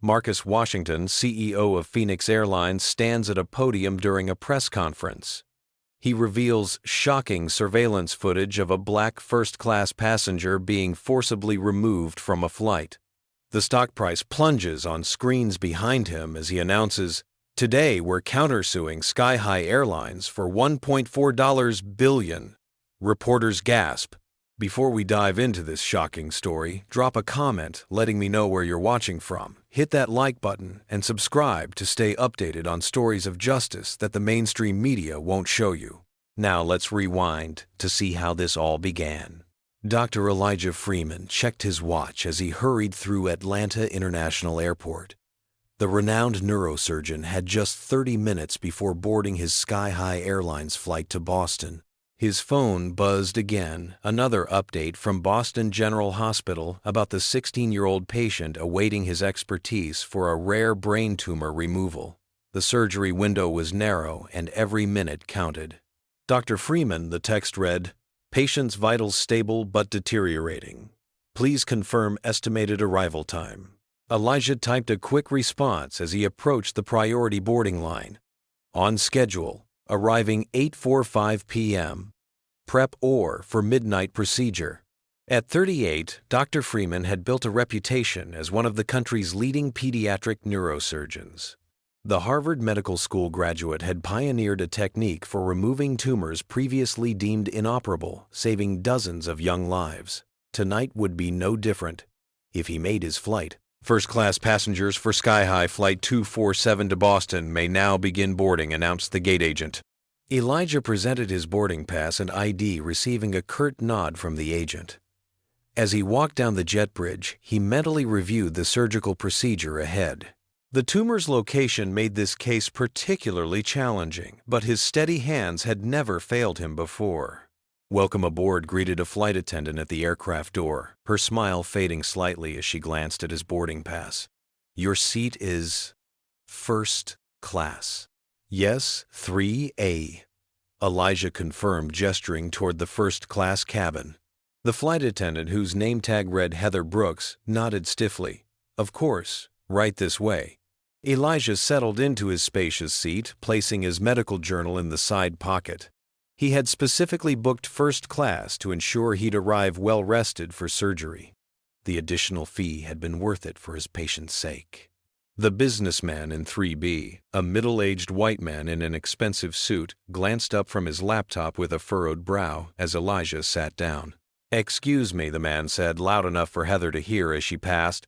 Marcus Washington, CEO of Phoenix Airlines, stands at a podium during a press conference. He reveals shocking surveillance footage of a black first-class passenger being forcibly removed from a flight. The stock price plunges on screens behind him as he announces, "Today we're countersuing Sky High Airlines for $1.4 billion." Reporters gasp. Before we dive into this shocking story, drop a comment letting me know where you're watching from. Hit that like button and subscribe to stay updated on stories of justice that the mainstream media won't show you. Now let's rewind to see how this all began. Dr. Elijah Freeman checked his watch as he hurried through Atlanta International Airport. The renowned neurosurgeon had just 30 minutes before boarding his Sky High Airlines flight to Boston. His phone buzzed again, another update from Boston General Hospital about the 16-year-old patient awaiting his expertise for a rare brain tumor removal. The surgery window was narrow and every minute counted. Dr. Freeman, the text read, "Patient's vitals stable but deteriorating. Please confirm estimated arrival time." Elijah typed a quick response as he approached the priority boarding line. On schedule. Arriving 8:45 p.m. Prep OR for midnight procedure. At 38, Dr. Freeman had built a reputation as one of the country's leading pediatric neurosurgeons. The Harvard Medical School graduate had pioneered a technique for removing tumors previously deemed inoperable, saving dozens of young lives. Tonight would be no different. If he made his flight, first-class passengers for Sky High Flight 247 to Boston may now begin boarding, announced the gate agent. Elijah presented his boarding pass and ID, receiving a curt nod from the agent. As he walked down the jet bridge, he mentally reviewed the surgical procedure ahead. The tumor's location made this case particularly challenging, but his steady hands had never failed him before. "Welcome aboard," greeted a flight attendant at the aircraft door, her smile fading slightly as she glanced at his boarding pass. "Your seat is first class." "Yes, 3A," Elijah confirmed, gesturing toward the first-class cabin. The flight attendant, whose name tag read Heather Brooks, nodded stiffly. "Of course, right this way." Elijah settled into his spacious seat, placing his medical journal in the side pocket. He had specifically booked first class to ensure he'd arrive well-rested for surgery. The additional fee had been worth it for his patient's sake. The businessman in 3B, a middle-aged white man in an expensive suit, glanced up from his laptop with a furrowed brow as Elijah sat down. "Excuse me," the man said, loud enough for Heather to hear as she passed.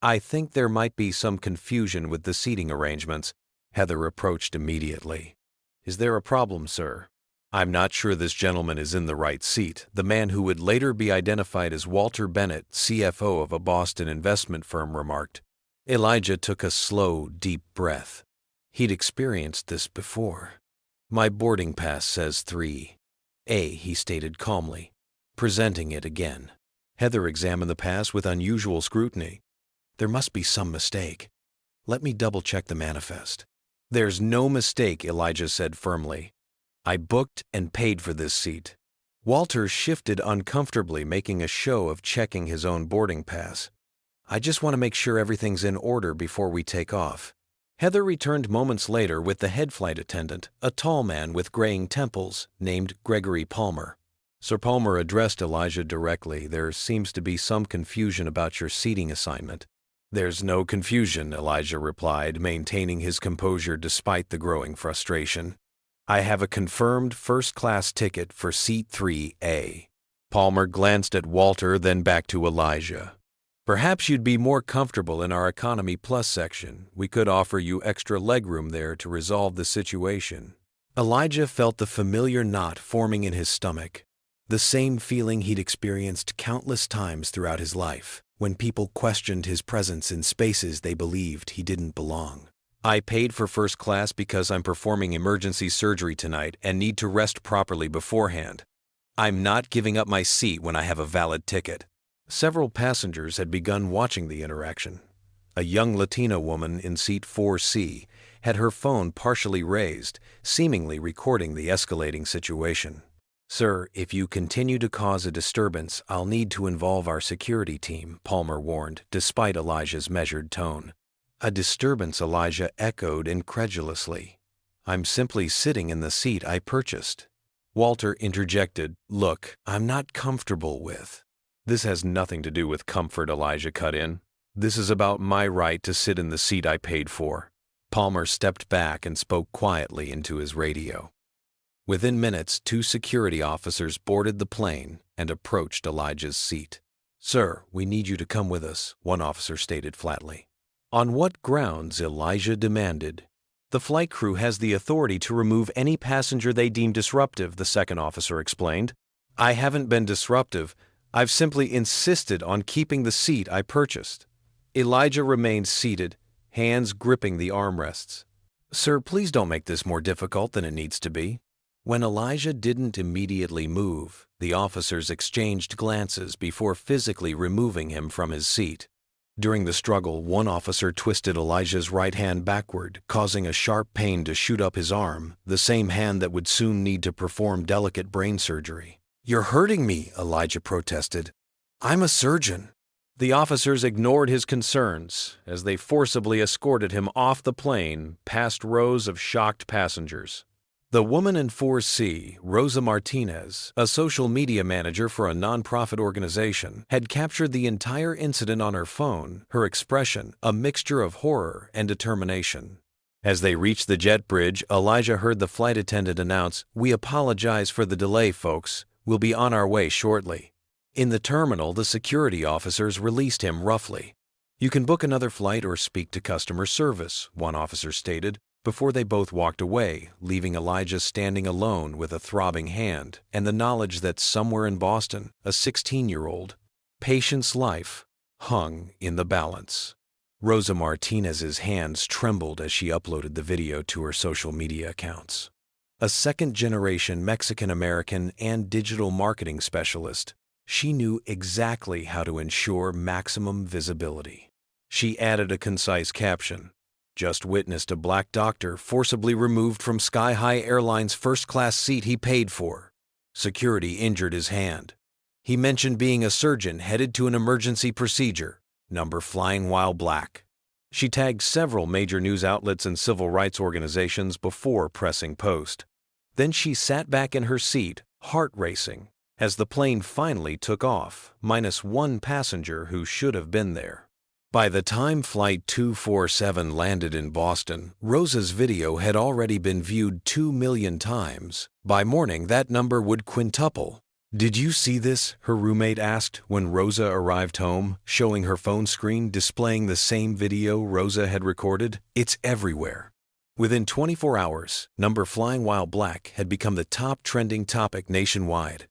"I think there might be some confusion with the seating arrangements." Heather approached immediately. "Is there a problem, sir?" "I'm not sure this gentleman is in the right seat," the man who would later be identified as Walter Bennett, CFO of a Boston investment firm, remarked. Elijah took a slow, deep breath. He'd experienced this before. "My boarding pass says 3A, he stated calmly, presenting it again. Heather examined the pass with unusual scrutiny. "There must be some mistake. Let me double-check the manifest." "There's no mistake," Elijah said firmly. "I booked and paid for this seat." Walter shifted uncomfortably, making a show of checking his own boarding pass. "I just want to make sure everything's in order before we take off." Heather returned moments later with the head flight attendant, a tall man with graying temples, named Gregory Palmer. Sir Palmer addressed Elijah directly. "There seems to be some confusion about your seating assignment." "There's no confusion," Elijah replied, maintaining his composure despite the growing frustration. "I have a confirmed first-class ticket for seat 3A. Palmer glanced at Walter, then back to Elijah. "Perhaps you'd be more comfortable in our Economy Plus section. We could offer you extra legroom there to resolve the situation." Elijah felt the familiar knot forming in his stomach, the same feeling he'd experienced countless times throughout his life, when people questioned his presence in spaces they believed he didn't belong. "I paid for first class because I'm performing emergency surgery tonight and need to rest properly beforehand. I'm not giving up my seat when I have a valid ticket." Several passengers had begun watching the interaction. A young Latina woman in seat 4C had her phone partially raised, seemingly recording the escalating situation. "Sir, if you continue to cause a disturbance, I'll need to involve our security team," Palmer warned, despite Elijah's measured tone. A disturbance, Elijah echoed incredulously. I'm simply sitting in the seat I purchased. Walter interjected, Look, I'm not comfortable with. This has nothing to do with comfort, Elijah cut in. This is about my right to sit in the seat I paid for. Palmer stepped back and spoke quietly into his radio. Within minutes, 2 security officers boarded the plane and approached Elijah's seat. Sir, we need you to come with us, one officer stated flatly. On what grounds? Elijah demanded. The flight crew has the authority to remove any passenger they deem disruptive, the second officer explained. I haven't been disruptive. I've simply insisted on keeping the seat I purchased. Elijah remained seated, hands gripping the armrests. Sir, please don't make this more difficult than it needs to be. When Elijah didn't immediately move, the officers exchanged glances before physically removing him from his seat. During the struggle, one officer twisted Elijah's right hand backward, causing a sharp pain to shoot up his arm, the same hand that would soon need to perform delicate brain surgery. You're hurting me, Elijah protested. I'm a surgeon. The officers ignored his concerns as they forcibly escorted him off the plane past rows of shocked passengers. The woman in 4C, Rosa Martinez, a social media manager for a nonprofit organization, had captured the entire incident on her phone, her expression a mixture of horror and determination. As they reached the jet bridge, Elijah heard the flight attendant announce, We apologize for the delay, folks. We'll be on our way shortly. In the terminal, the security officers released him roughly. You can book another flight or speak to customer service, one officer stated, before they both walked away, leaving Elijah standing alone with a throbbing hand and the knowledge that somewhere in Boston, a 16-year-old patient's life hung in the balance. Rosa Martinez's hands trembled as she uploaded the video to her social media accounts. A second-generation Mexican-American and digital marketing specialist, she knew exactly how to ensure maximum visibility. She added a concise caption. Just witnessed a black doctor forcibly removed from Sky High Airlines' first-class seat he paid for. Security injured his hand. He mentioned being a surgeon headed to an emergency procedure, number flying while black. She tagged several major news outlets and civil rights organizations before pressing post. Then she sat back in her seat, heart racing, as the plane finally took off, minus one passenger who should have been there. By the time Flight 247 landed in Boston, Rosa's video had already been viewed 2 million times. By morning, that number would quintuple. Did you see this? Her roommate asked when Rosa arrived home, showing her phone screen displaying the same video Rosa had recorded. It's everywhere. Within 24 hours, number flying while black had become the top trending topic nationwide.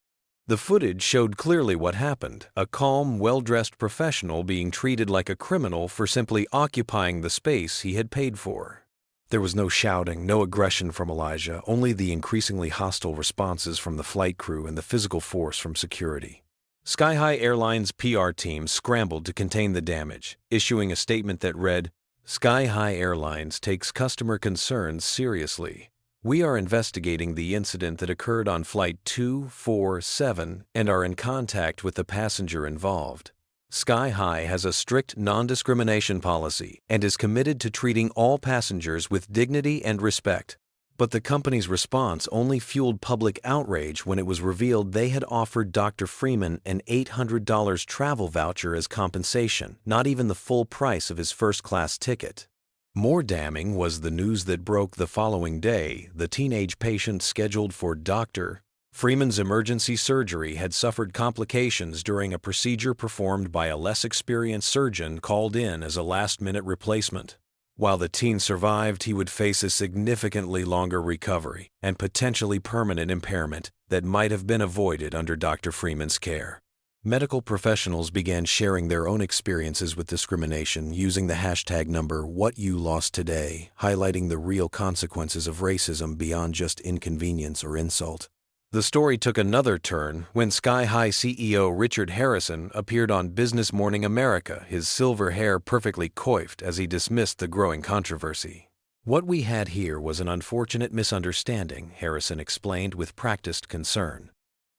The footage showed clearly what happened, a calm, well-dressed professional being treated like a criminal for simply occupying the space he had paid for. There was no shouting, no aggression from Elijah, only the increasingly hostile responses from the flight crew and the physical force from security. Sky High Airlines' PR team scrambled to contain the damage, issuing a statement that read, Sky High Airlines takes customer concerns seriously. We are investigating the incident that occurred on Flight 247 and are in contact with the passenger involved. Sky High has a strict non-discrimination policy and is committed to treating all passengers with dignity and respect. But the company's response only fueled public outrage when it was revealed they had offered Dr. Freeman an $800 travel voucher as compensation, not even the full price of his first-class ticket. More damning was the news that broke the following day. The teenage patient scheduled for Dr. Freeman's emergency surgery had suffered complications during a procedure performed by a less experienced surgeon called in as a last-minute replacement. While the teen survived, he would face a significantly longer recovery and potentially permanent impairment that might have been avoided under Dr. Freeman's care. Medical professionals began sharing their own experiences with discrimination using the hashtag number #WhatYouLostToday, highlighting the real consequences of racism beyond just inconvenience or insult. The story took another turn when Sky High CEO Richard Harrison appeared on Business Morning America, his silver hair perfectly coiffed as he dismissed the growing controversy. What we had here was an unfortunate misunderstanding, Harrison explained with practiced concern.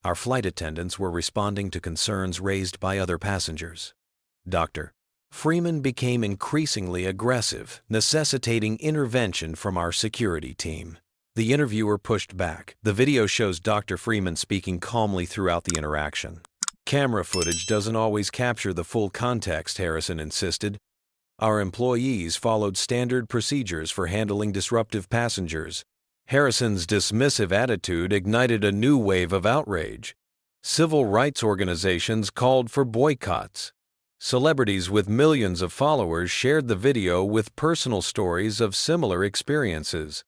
Our flight attendants were responding to concerns raised by other passengers. Dr. Freeman became increasingly aggressive, necessitating intervention from our security team. The interviewer pushed back. The video shows Dr. Freeman speaking calmly throughout the interaction. Camera footage doesn't always capture the full context, Harrison insisted. Our employees followed standard procedures for handling disruptive passengers. Harrison's dismissive attitude ignited a new wave of outrage. Civil rights organizations called for boycotts. Celebrities with millions of followers shared the video with personal stories of similar experiences.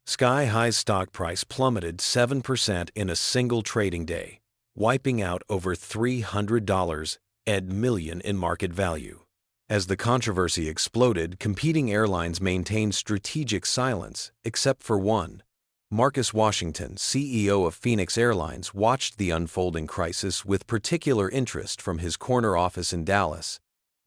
Sky High's stock price plummeted 7% in a single trading day, wiping out over $300 million in market value. As the controversy exploded, competing airlines maintained strategic silence, except for one. Marcus Washington, CEO of Phoenix Airlines, watched the unfolding crisis with particular interest from his corner office in Dallas.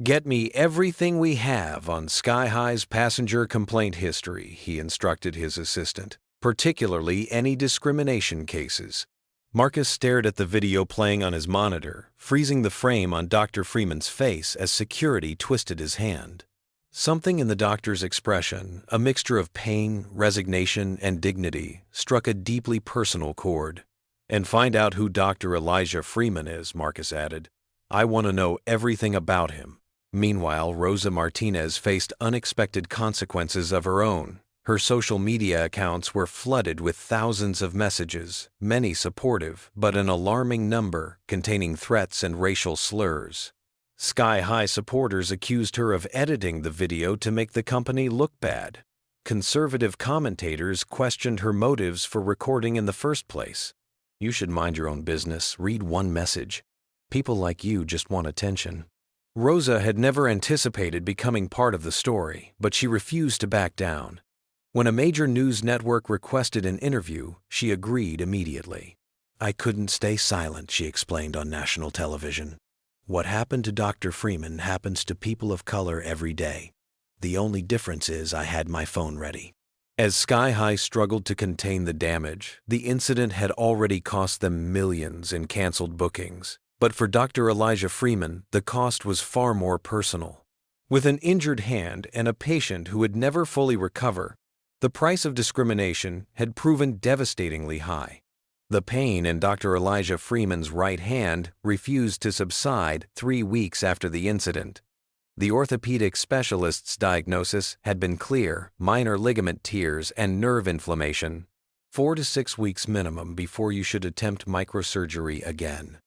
"Get me everything we have on Sky High's passenger complaint history," he instructed his assistant, "particularly any discrimination cases." Marcus stared at the video playing on his monitor, freezing the frame on Dr. Freeman's face as security twisted his hand. Something in the doctor's expression, a mixture of pain, resignation, and dignity, struck a deeply personal chord. "And find out who Dr. Elijah Freeman is," Marcus added. "I want to know everything about him." Meanwhile, Rosa Martinez faced unexpected consequences of her own. Her social media accounts were flooded with thousands of messages, many supportive, but an alarming number containing threats and racial slurs. Sky High supporters accused her of editing the video to make the company look bad. Conservative commentators questioned her motives for recording in the first place. "You should mind your own business, read one message. People like you just want attention." Rosa had never anticipated becoming part of the story, but she refused to back down. When a major news network requested an interview, she agreed immediately. "I couldn't stay silent," she explained on national television. "What happened to Dr. Freeman happens to people of color every day. The only difference is I had my phone ready." As Sky High struggled to contain the damage, the incident had already cost them millions in canceled bookings. But for Dr. Elijah Freeman, the cost was far more personal. With an injured hand and a patient who would never fully recover, the price of discrimination had proven devastatingly high. The pain in Dr. Elijah Freeman's right hand refused to subside 3 weeks after the incident. The orthopedic specialist's diagnosis had been clear: minor ligament tears and nerve inflammation. 4 to 6 weeks minimum before you should attempt microsurgery again.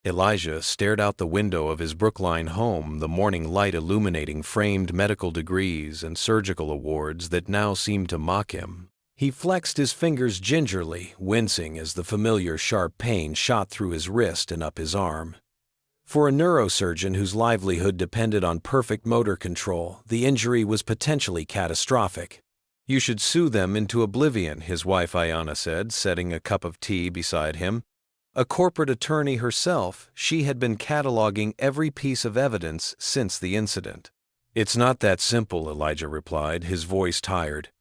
Elijah stared out the window of his Brookline home, the morning light illuminating framed medical degrees and surgical awards that now seemed to mock him. He flexed his fingers gingerly, wincing as the familiar sharp pain shot through his wrist and up his arm. For a neurosurgeon whose livelihood depended on perfect motor control, the injury was potentially catastrophic. "You should sue them into oblivion," his wife Ayanna said, setting a cup of tea beside him. A corporate attorney herself, she had been cataloging every piece of evidence since the incident. "It's not that simple," Elijah replied, his voice tired.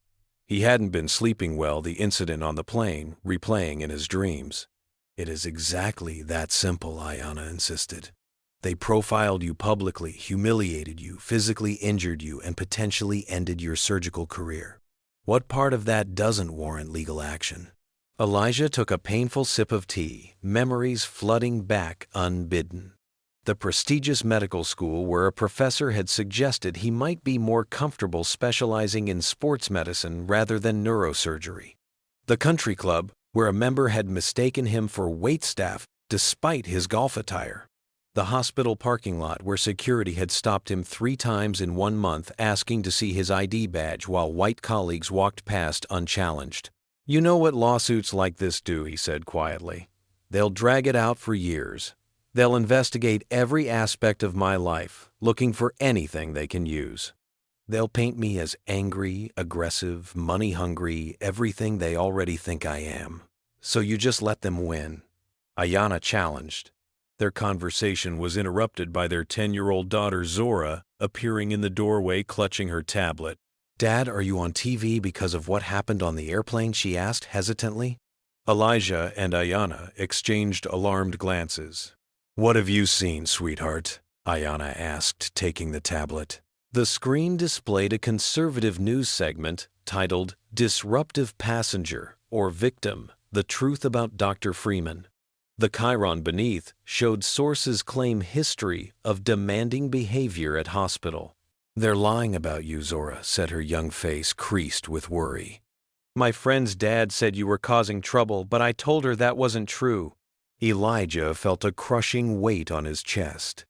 He hadn't been sleeping well, the incident on the plane, replaying in his dreams. "It is exactly that simple," Ayanna insisted. "They profiled you publicly, humiliated you, physically injured you, and potentially ended your surgical career. What part of that doesn't warrant legal action?" Elijah took a painful sip of tea, memories flooding back unbidden. The prestigious medical school where a professor had suggested he might be more comfortable specializing in sports medicine rather than neurosurgery. The country club where a member had mistaken him for waitstaff despite his golf attire. The hospital parking lot where security had stopped him 3 times in 1 month asking to see his ID badge while white colleagues walked past unchallenged. "You know what lawsuits like this do," he said quietly. "They'll drag it out for years. They'll investigate every aspect of my life, looking for anything they can use. They'll paint me as angry, aggressive, money-hungry, everything they already think I am. So you just let them win." Ayanna challenged. Their conversation was interrupted by their 10-year-old daughter Zora appearing in the doorway clutching her tablet. "Dad, are you on TV because of what happened on the airplane?" she asked hesitantly. Elijah and Ayanna exchanged alarmed glances. "What have you seen, sweetheart?" Ayanna asked, taking the tablet. The screen displayed a conservative news segment titled Disruptive Passenger or Victim, The Truth About Dr. Freeman. The chyron beneath showed sources claim history of demanding behavior at hospital. "They're lying about you," Zora said, her young face creased with worry. "My friend's dad said you were causing trouble, but I told her that wasn't true." Elijah felt a crushing weight on his chest.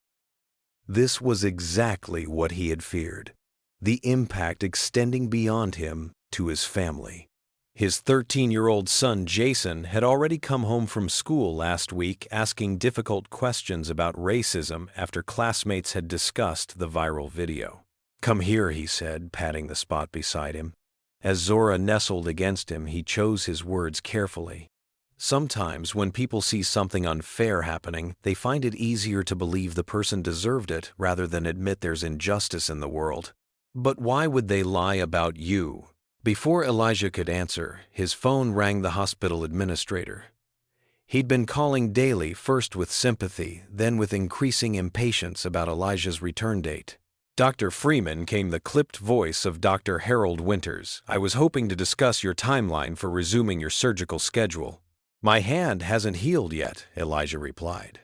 This was exactly what he had feared, the impact extending beyond him to his family. His 13-year-old son, Jason, had already come home from school last week asking difficult questions about racism after classmates had discussed the viral video. "Come here," he said, patting the spot beside him. As Zora nestled against him, he chose his words carefully. Sometimes when people see something unfair happening, they find it easier to believe the person deserved it rather than admit there's injustice in the world. "But why would they lie about you?" Before Elijah could answer, his phone rang the hospital administrator. He'd been calling daily, first with sympathy, then with increasing impatience about Elijah's return date. "Dr. Freeman," came the clipped voice of Dr. Harold Winters. "I was hoping to discuss your timeline for resuming your surgical schedule." "My hand hasn't healed yet," Elijah replied.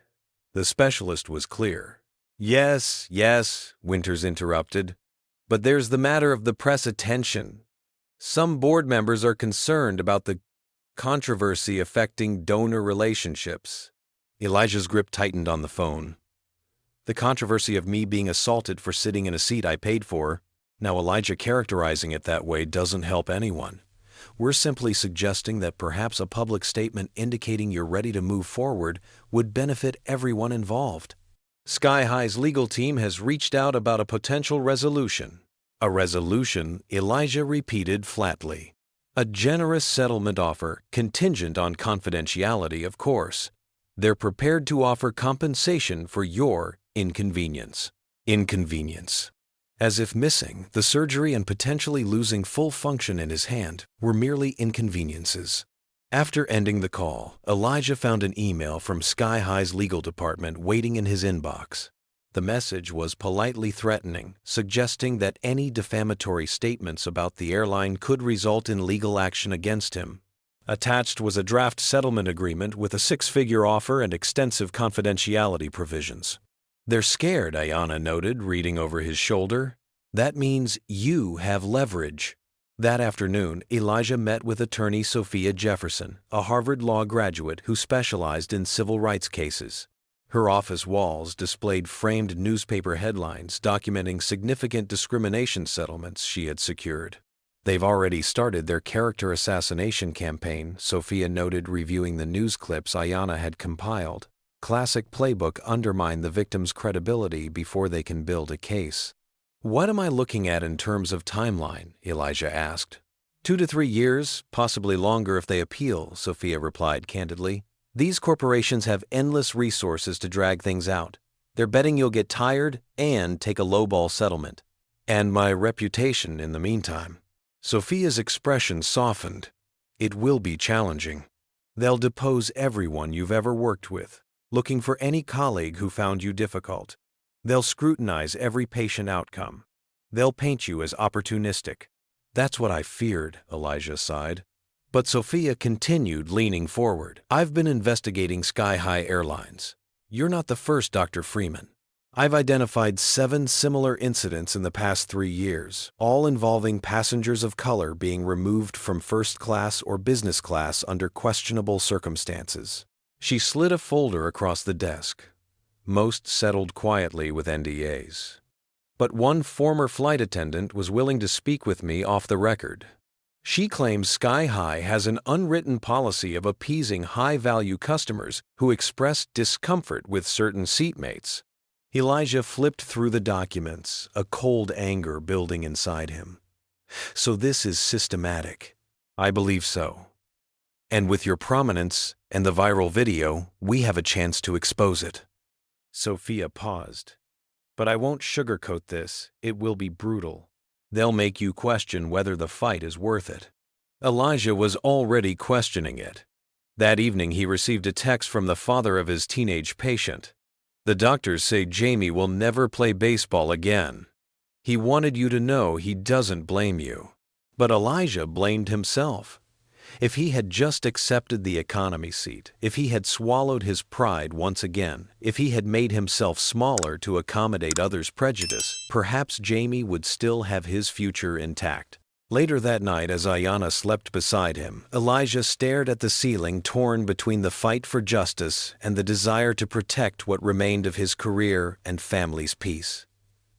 The specialist was clear. Yes, Winters interrupted. "But there's the matter of the press attention. Some board members are concerned about the controversy affecting donor relationships." Elijah's grip tightened on the phone. "The controversy of me being assaulted for sitting in a seat I paid for. Now, Elijah, characterizing it that way doesn't help anyone. We're simply suggesting that perhaps a public statement indicating you're ready to move forward would benefit everyone involved. Sky High's legal team has reached out about a potential resolution." "A resolution," Elijah repeated flatly. "A generous settlement offer, contingent on confidentiality, of course. They're prepared to offer compensation for your inconvenience." Inconvenience. As if missing the surgery and potentially losing full function in his hand were merely inconveniences. After ending the call, Elijah found an email from Sky High's legal department waiting in his inbox. The message was politely threatening, suggesting that any defamatory statements about the airline could result in legal action against him. Attached was a draft settlement agreement with a 6-figure offer and extensive confidentiality provisions. "They're scared," Ayanna noted, reading over his shoulder. "That means you have leverage." That afternoon, Elijah met with attorney Sophia Jefferson, a Harvard Law graduate who specialized in civil rights cases. Her office walls displayed framed newspaper headlines documenting significant discrimination settlements she had secured. "They've already started their character assassination campaign," Sophia noted, reviewing the news clips Ayanna had compiled. "Classic playbook: undermine the victim's credibility before they can build a case." "What am I looking at in terms of timeline?" Elijah asked. 2 to 3 years, possibly longer if they appeal," Sophia replied candidly. "These corporations have endless resources to drag things out. They're betting you'll get tired and take a lowball settlement. And my reputation in the meantime." Sophia's expression softened. "It will be challenging. They'll depose everyone you've ever worked with, looking for any colleague who found you difficult. They'll scrutinize every patient outcome. They'll paint you as opportunistic." "That's what I feared," Elijah sighed. But Sophia continued, leaning forward. "I've been investigating Sky High Airlines. You're not the first, Dr. Freeman. I've identified 7 similar incidents in the past 3 years, all involving passengers of color being removed from first class or business class under questionable circumstances." She slid a folder across the desk. Most settled quietly with NDAs. "But one former flight attendant was willing to speak with me off the record. She claims Sky High has an unwritten policy of appeasing high-value customers who express discomfort with certain seatmates." Elijah flipped through the documents, a cold anger building inside him. "So this is systematic." "I believe so. And with your prominence and the viral video, we have a chance to expose it." Sophia paused. "But I won't sugarcoat this. It will be brutal. They'll make you question whether the fight is worth it." Elijah was already questioning it. That evening he received a text from the father of his teenage patient. The doctors say Jamie will never play baseball again. He wanted you to know he doesn't blame you. But Elijah blamed himself. If he had just accepted the economy seat, if he had swallowed his pride once again, if he had made himself smaller to accommodate others' prejudice, perhaps Jamie would still have his future intact. Later that night, as Ayanna slept beside him, Elijah stared at the ceiling, torn between the fight for justice and the desire to protect what remained of his career and family's peace.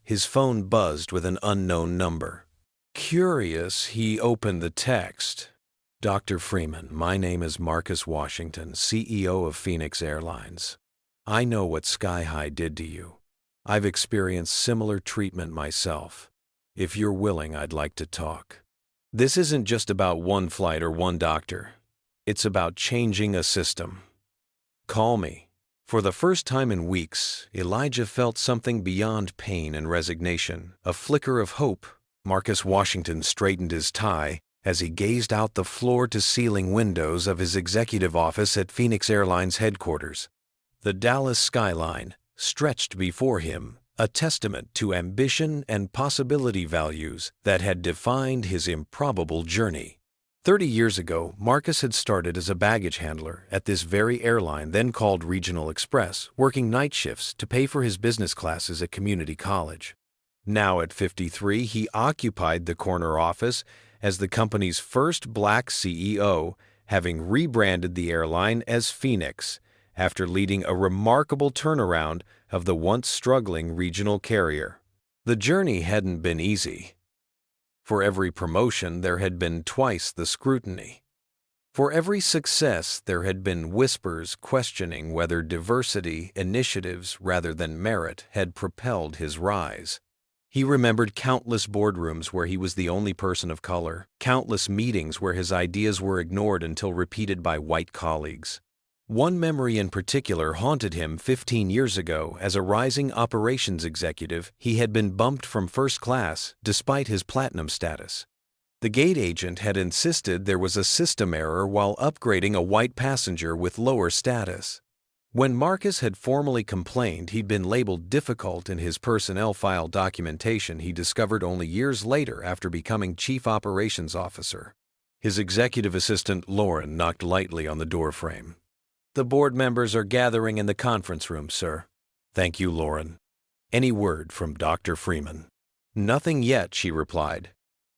His phone buzzed with an unknown number. Curious, he opened the text. Dr. Freeman, my name is Marcus Washington, CEO of Phoenix Airlines. I know what Sky High did to you. I've experienced similar treatment myself. If you're willing, I'd like to talk. This isn't just about one flight or one doctor. It's about changing a system. Call me. For the first time in weeks, Elijah felt something beyond pain and resignation, a flicker of hope. Marcus Washington straightened his tie as he gazed out the floor-to-ceiling windows of his executive office at Phoenix Airlines headquarters. The Dallas skyline stretched before him, a testament to ambition and possibility values that had defined his improbable journey. 30 years ago, Marcus had started as a baggage handler at this very airline, then called Regional Express, working night shifts to pay for his business classes at community college. Now at 53, he occupied the corner office as the company's first black CEO, having rebranded the airline as Phoenix, after leading a remarkable turnaround of the once struggling regional carrier. The journey hadn't been easy. For every promotion, there had been twice the scrutiny. For every success, there had been whispers questioning whether diversity initiatives rather than merit had propelled his rise. He remembered countless boardrooms where he was the only person of color, countless meetings where his ideas were ignored until repeated by white colleagues. One memory in particular haunted him 15 years ago. As a rising operations executive, he had been bumped from first class despite his platinum status. The gate agent had insisted there was a system error while upgrading a white passenger with lower status. When Marcus had formally complained he'd been labeled difficult in his personnel file documentation, he discovered only years later after becoming chief operations officer. His executive assistant, Lauren, knocked lightly on the doorframe. "The board members are gathering in the conference room, sir." "Thank you, Lauren." "Any word from Dr. Freeman?" "Nothing yet," she replied.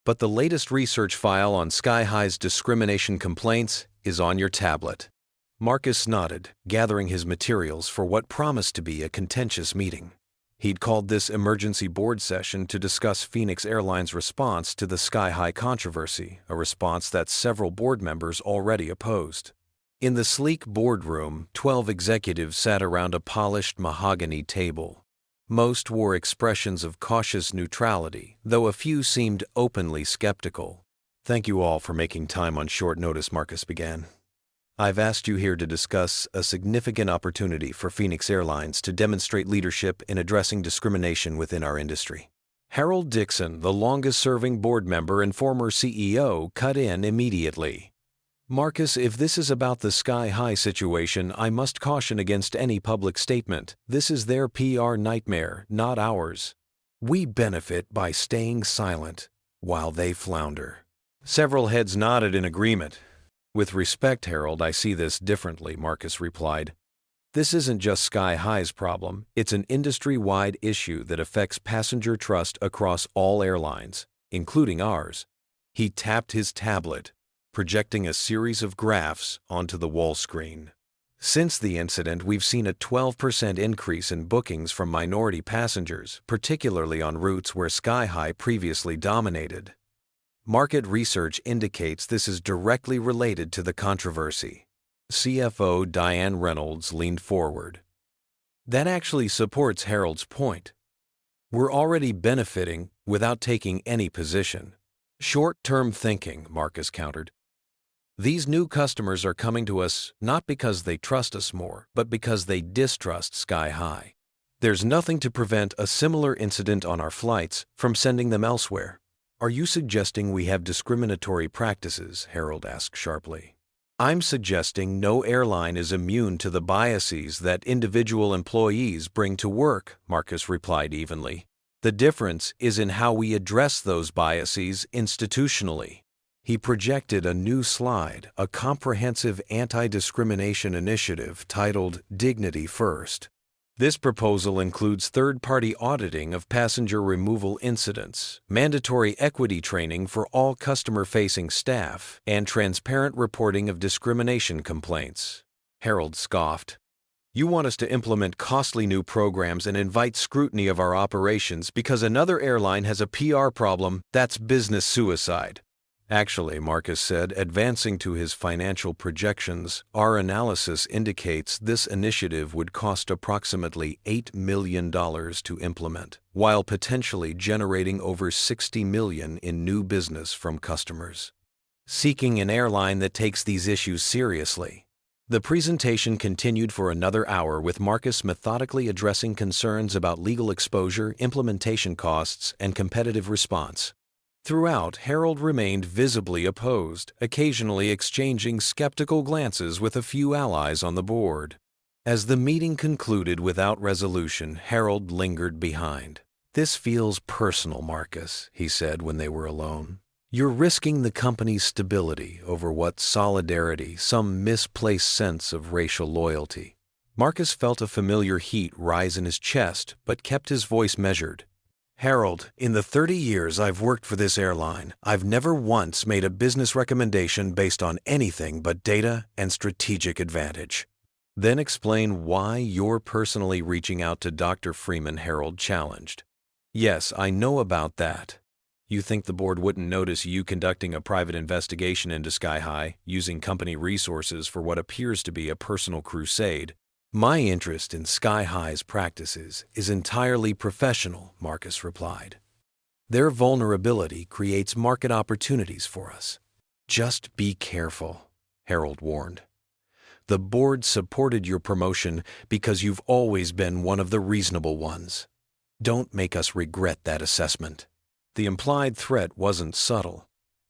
"But the latest research file on Sky High's discrimination complaints is on your tablet." Marcus nodded, gathering his materials for what promised to be a contentious meeting. He'd called this emergency board session to discuss Phoenix Airlines' response to the Sky High controversy, a response that several board members already opposed. In the sleek boardroom, 12 executives sat around a polished mahogany table. Most wore expressions of cautious neutrality, though a few seemed openly skeptical. "Thank you all for making time on short notice," Marcus began. "I've asked you here to discuss a significant opportunity for Phoenix Airlines to demonstrate leadership in addressing discrimination within our industry." Harold Dixon, the longest-serving board member and former CEO, cut in immediately. "Marcus, if this is about the Sky High situation, I must caution against any public statement. This is their PR nightmare, not ours. We benefit by staying silent while they flounder." Several heads nodded in agreement. "With respect, Harold, I see this differently," Marcus replied. "This isn't just Sky High's problem. It's an industry-wide issue that affects passenger trust across all airlines, including ours." He tapped his tablet, projecting a series of graphs onto the wall screen. "Since the incident, we've seen a 12% increase in bookings from minority passengers, particularly on routes where Sky High previously dominated. Market research indicates this is directly related to the controversy." CFO Diane Reynolds leaned forward. "That actually supports Harold's point. We're already benefiting without taking any position." "Short-term thinking," Marcus countered. "These new customers are coming to us not because they trust us more, but because they distrust Sky High. There's nothing to prevent a similar incident on our flights from sending them elsewhere." "Are you suggesting we have discriminatory practices?" Harold asked sharply. I'm suggesting no airline is immune to the biases that individual employees bring to work, Marcus replied evenly. The difference is in how we address those biases institutionally. He projected a new slide, a comprehensive anti-discrimination initiative titled Dignity First. This proposal includes third-party auditing of passenger removal incidents, mandatory equity training for all customer-facing staff, and transparent reporting of discrimination complaints. Harold scoffed. You want us to implement costly new programs and invite scrutiny of our operations because another airline has a PR problem? That's business suicide. Actually, Marcus said, advancing to his financial projections, our analysis indicates this initiative would cost approximately $8 million to implement, while potentially generating over $60 million in new business from customers. Seeking an airline that takes these issues seriously. The presentation continued for another hour with Marcus methodically addressing concerns about legal exposure, implementation costs, and competitive response. Throughout, Harold remained visibly opposed, occasionally exchanging skeptical glances with a few allies on the board. As the meeting concluded without resolution, Harold lingered behind. This feels personal, Marcus, he said when they were alone. You're risking the company's stability over what solidarity, some misplaced sense of racial loyalty. Marcus felt a familiar heat rise in his chest, but kept his voice measured. Harold, in the 30 years I've worked for this airline, I've never once made a business recommendation based on anything but data and strategic advantage. Then explain why you're personally reaching out to Dr. Freeman, Harold challenged. Yes, I know about that. You think the board wouldn't notice you conducting a private investigation into Sky High, using company resources for what appears to be a personal crusade. My interest in Sky High's practices is entirely professional, Marcus replied. Their vulnerability creates market opportunities for us. Just be careful, Harold warned. The board supported your promotion because you've always been one of the reasonable ones. Don't make us regret that assessment. The implied threat wasn't subtle.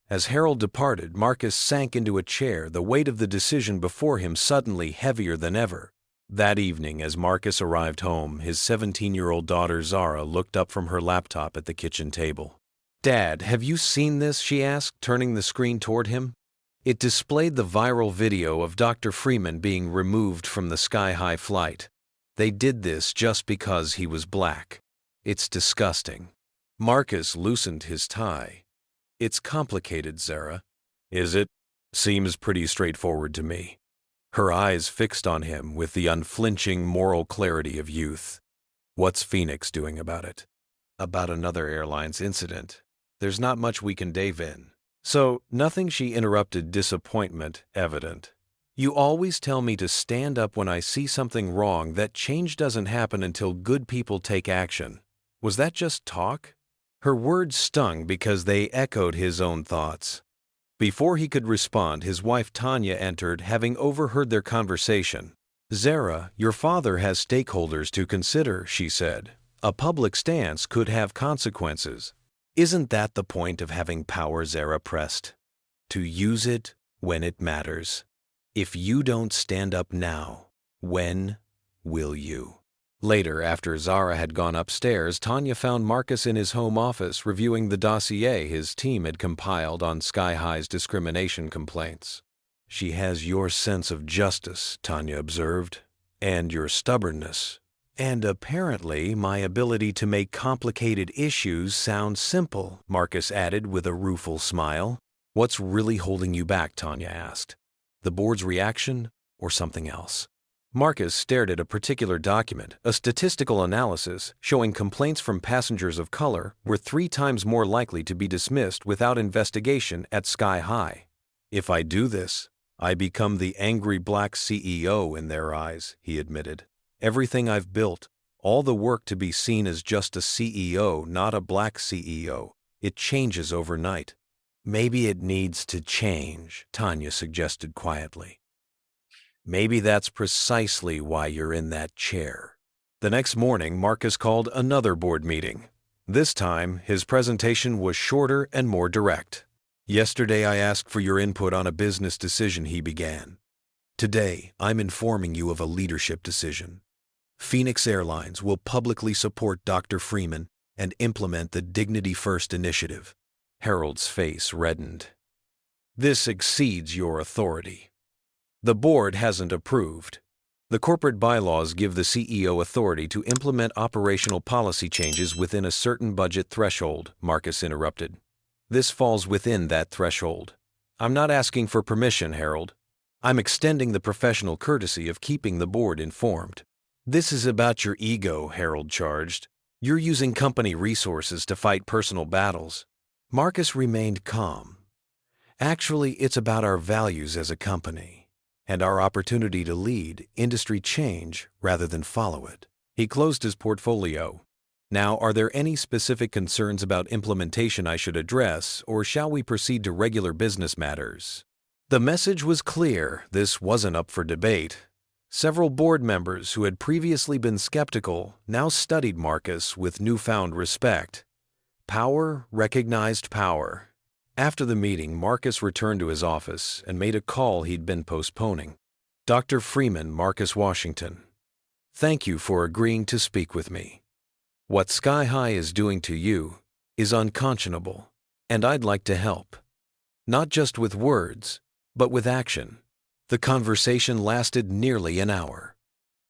As Harold departed, Marcus sank into a chair, the weight of the decision before him suddenly heavier than ever. That evening, as Marcus arrived home, his 17-year-old daughter Zara looked up from her laptop at the kitchen table. Dad, have you seen this? She asked, turning the screen toward him. It displayed the viral video of Dr. Freeman being removed from the Sky High flight. They did this just because he was black. It's disgusting. Marcus loosened his tie. It's complicated, Zara. Is it? Seems pretty straightforward to me. Her eyes fixed on him with the unflinching moral clarity of youth. What's Phoenix doing about it? About another airline's incident. There's not much we can dive in. So, nothing, she interrupted, disappointment evident. You always tell me to stand up when I see something wrong, that change doesn't happen until good people take action. Was that just talk? Her words stung because they echoed his own thoughts. Before he could respond, his wife Tanya entered, having overheard their conversation. Zara, your father has stakeholders to consider, she said. A public stance could have consequences. Isn't that the point of having power, Zara pressed? To use it when it matters. If you don't stand up now, when will you? Later, after Zara had gone upstairs, Tanya found Marcus in his home office reviewing the dossier his team had compiled on Sky High's discrimination complaints. She has your sense of justice, Tanya observed, and your stubbornness. And apparently my ability to make complicated issues sound simple, Marcus added with a rueful smile. What's really holding you back, Tanya asked. The board's reaction or something else? Marcus stared at a particular document, a statistical analysis showing complaints from passengers of color were 3 times more likely to be dismissed without investigation at Sky High. If I do this, I become the angry black CEO in their eyes, he admitted. Everything I've built, all the work to be seen as just a CEO, not a black CEO, it changes overnight. Maybe it needs to change, Tanya suggested quietly. Maybe that's precisely why you're in that chair. The next morning, Marcus called another board meeting. This time, his presentation was shorter and more direct. Yesterday I asked for your input on a business decision, he began. Today, I'm informing you of a leadership decision. Phoenix Airlines will publicly support Dr. Freeman and implement the Dignity First initiative. Harold's face reddened. This exceeds your authority. The board hasn't approved. The corporate bylaws give the CEO authority to implement operational policy changes within a certain budget threshold, Marcus interrupted. This falls within that threshold. I'm not asking for permission, Harold. I'm extending the professional courtesy of keeping the board informed. This is about your ego, Harold charged. You're using company resources to fight personal battles. Marcus remained calm. Actually, it's about our values as a company and our opportunity to lead industry change rather than follow it. He closed his portfolio. Now, are there any specific concerns about implementation I should address, or shall we proceed to regular business matters? The message was clear. This wasn't up for debate. Several board members who had previously been skeptical now studied Marcus with newfound respect. Power recognized power. After the meeting, Marcus returned to his office and made a call he'd been postponing. Dr. Freeman, Marcus Washington. Thank you for agreeing to speak with me. What Sky High is doing to you is unconscionable, and I'd like to help. Not just with words, but with action. The conversation lasted nearly an hour.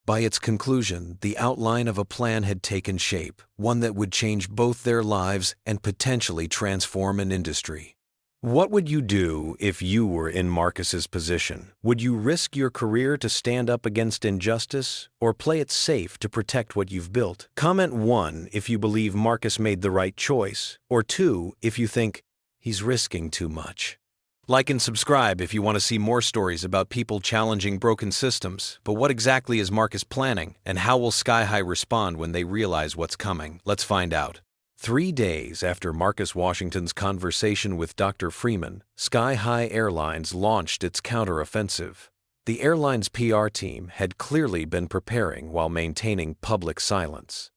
By its conclusion, the outline of a plan had taken shape, one that would change both their lives and potentially transform an industry. What would you do if you were in Marcus's position? Would you risk your career to stand up against injustice, or play it safe to protect what you've built? Comment 1 if you believe Marcus made the right choice, or 2 if you think he's risking too much. Like and subscribe if you want to see more stories about people challenging broken systems. But what exactly is Marcus planning, and how will Sky High respond when they realize what's coming? Let's find out. 3 days after Marcus Washington's conversation with Dr. Freeman, Sky High Airlines launched its counteroffensive. The airline's PR team had clearly been preparing while maintaining public silence.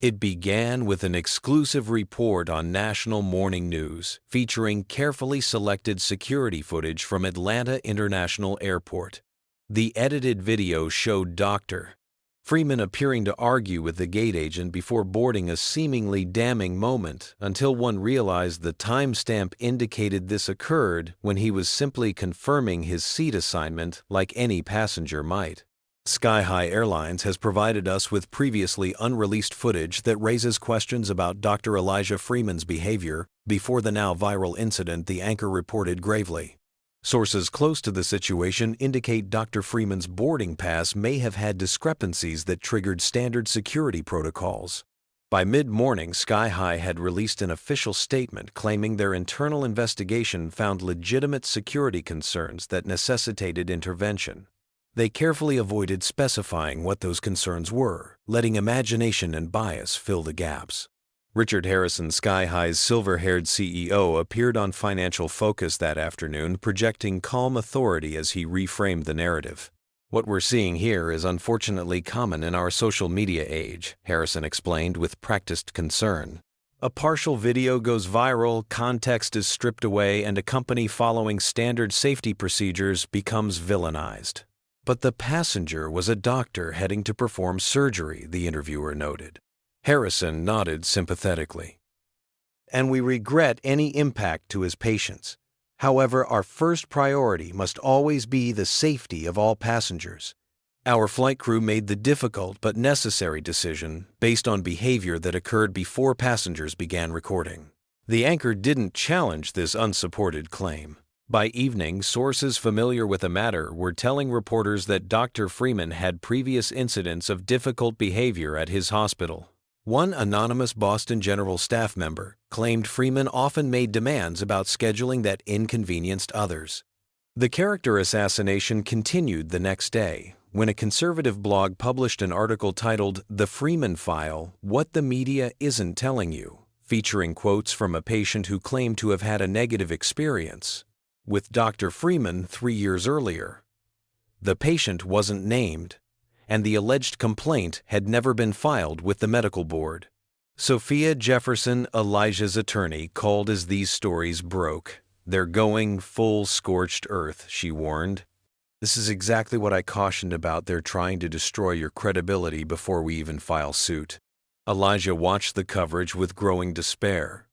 It began with an exclusive report on national morning news featuring carefully selected security footage from Atlanta International Airport. The edited video showed Dr. Freeman appearing to argue with the gate agent before boarding, a seemingly damning moment until one realized the timestamp indicated this occurred when he was simply confirming his seat assignment like any passenger might. Sky High Airlines has provided us with previously unreleased footage that raises questions about Dr. Elijah Freeman's behavior before the now viral incident, the anchor reported gravely. Sources close to the situation indicate Dr. Freeman's boarding pass may have had discrepancies that triggered standard security protocols. By mid-morning, Sky High had released an official statement claiming their internal investigation found legitimate security concerns that necessitated intervention. They carefully avoided specifying what those concerns were, letting imagination and bias fill the gaps. Richard Harrison, Sky High's silver-haired CEO, appeared on Financial Focus that afternoon, projecting calm authority as he reframed the narrative. What we're seeing here is unfortunately common in our social media age, Harrison explained with practiced concern. A partial video goes viral, context is stripped away, and a company following standard safety procedures becomes villainized. But the passenger was a doctor heading to perform surgery, the interviewer noted. Harrison nodded sympathetically. And we regret any impact to his patients. However, our first priority must always be the safety of all passengers. Our flight crew made the difficult but necessary decision based on behavior that occurred before passengers began recording. The anchor didn't challenge this unsupported claim. By evening, sources familiar with the matter were telling reporters that Dr. Freeman had previous incidents of difficult behavior at his hospital. One anonymous Boston General staff member claimed Freeman often made demands about scheduling that inconvenienced others. The character assassination continued the next day when a conservative blog published an article titled "The Freeman File: What the Media Isn't Telling You," featuring quotes from a patient who claimed to have had a negative experience with Dr. Freeman 3 years earlier. The patient wasn't named, and the alleged complaint had never been filed with the medical board. Sophia Jefferson, Elijah's attorney, called as these stories broke. "They're going full scorched earth," she warned. "This is exactly what I cautioned about. They're trying to destroy your credibility before we even file suit." Elijah watched the coverage with growing despair.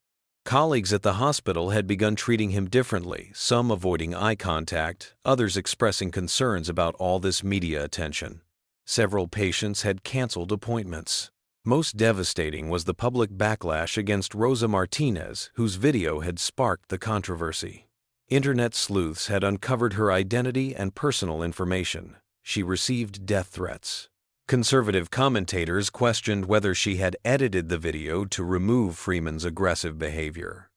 Colleagues at the hospital had begun treating him differently, some avoiding eye contact, others expressing concerns about all this media attention. Several patients had canceled appointments. Most devastating was the public backlash against Rosa Martinez, whose video had sparked the controversy. Internet sleuths had uncovered her identity and personal information. She received death threats. Conservative commentators questioned whether she had edited the video to remove Freeman's aggressive behavior.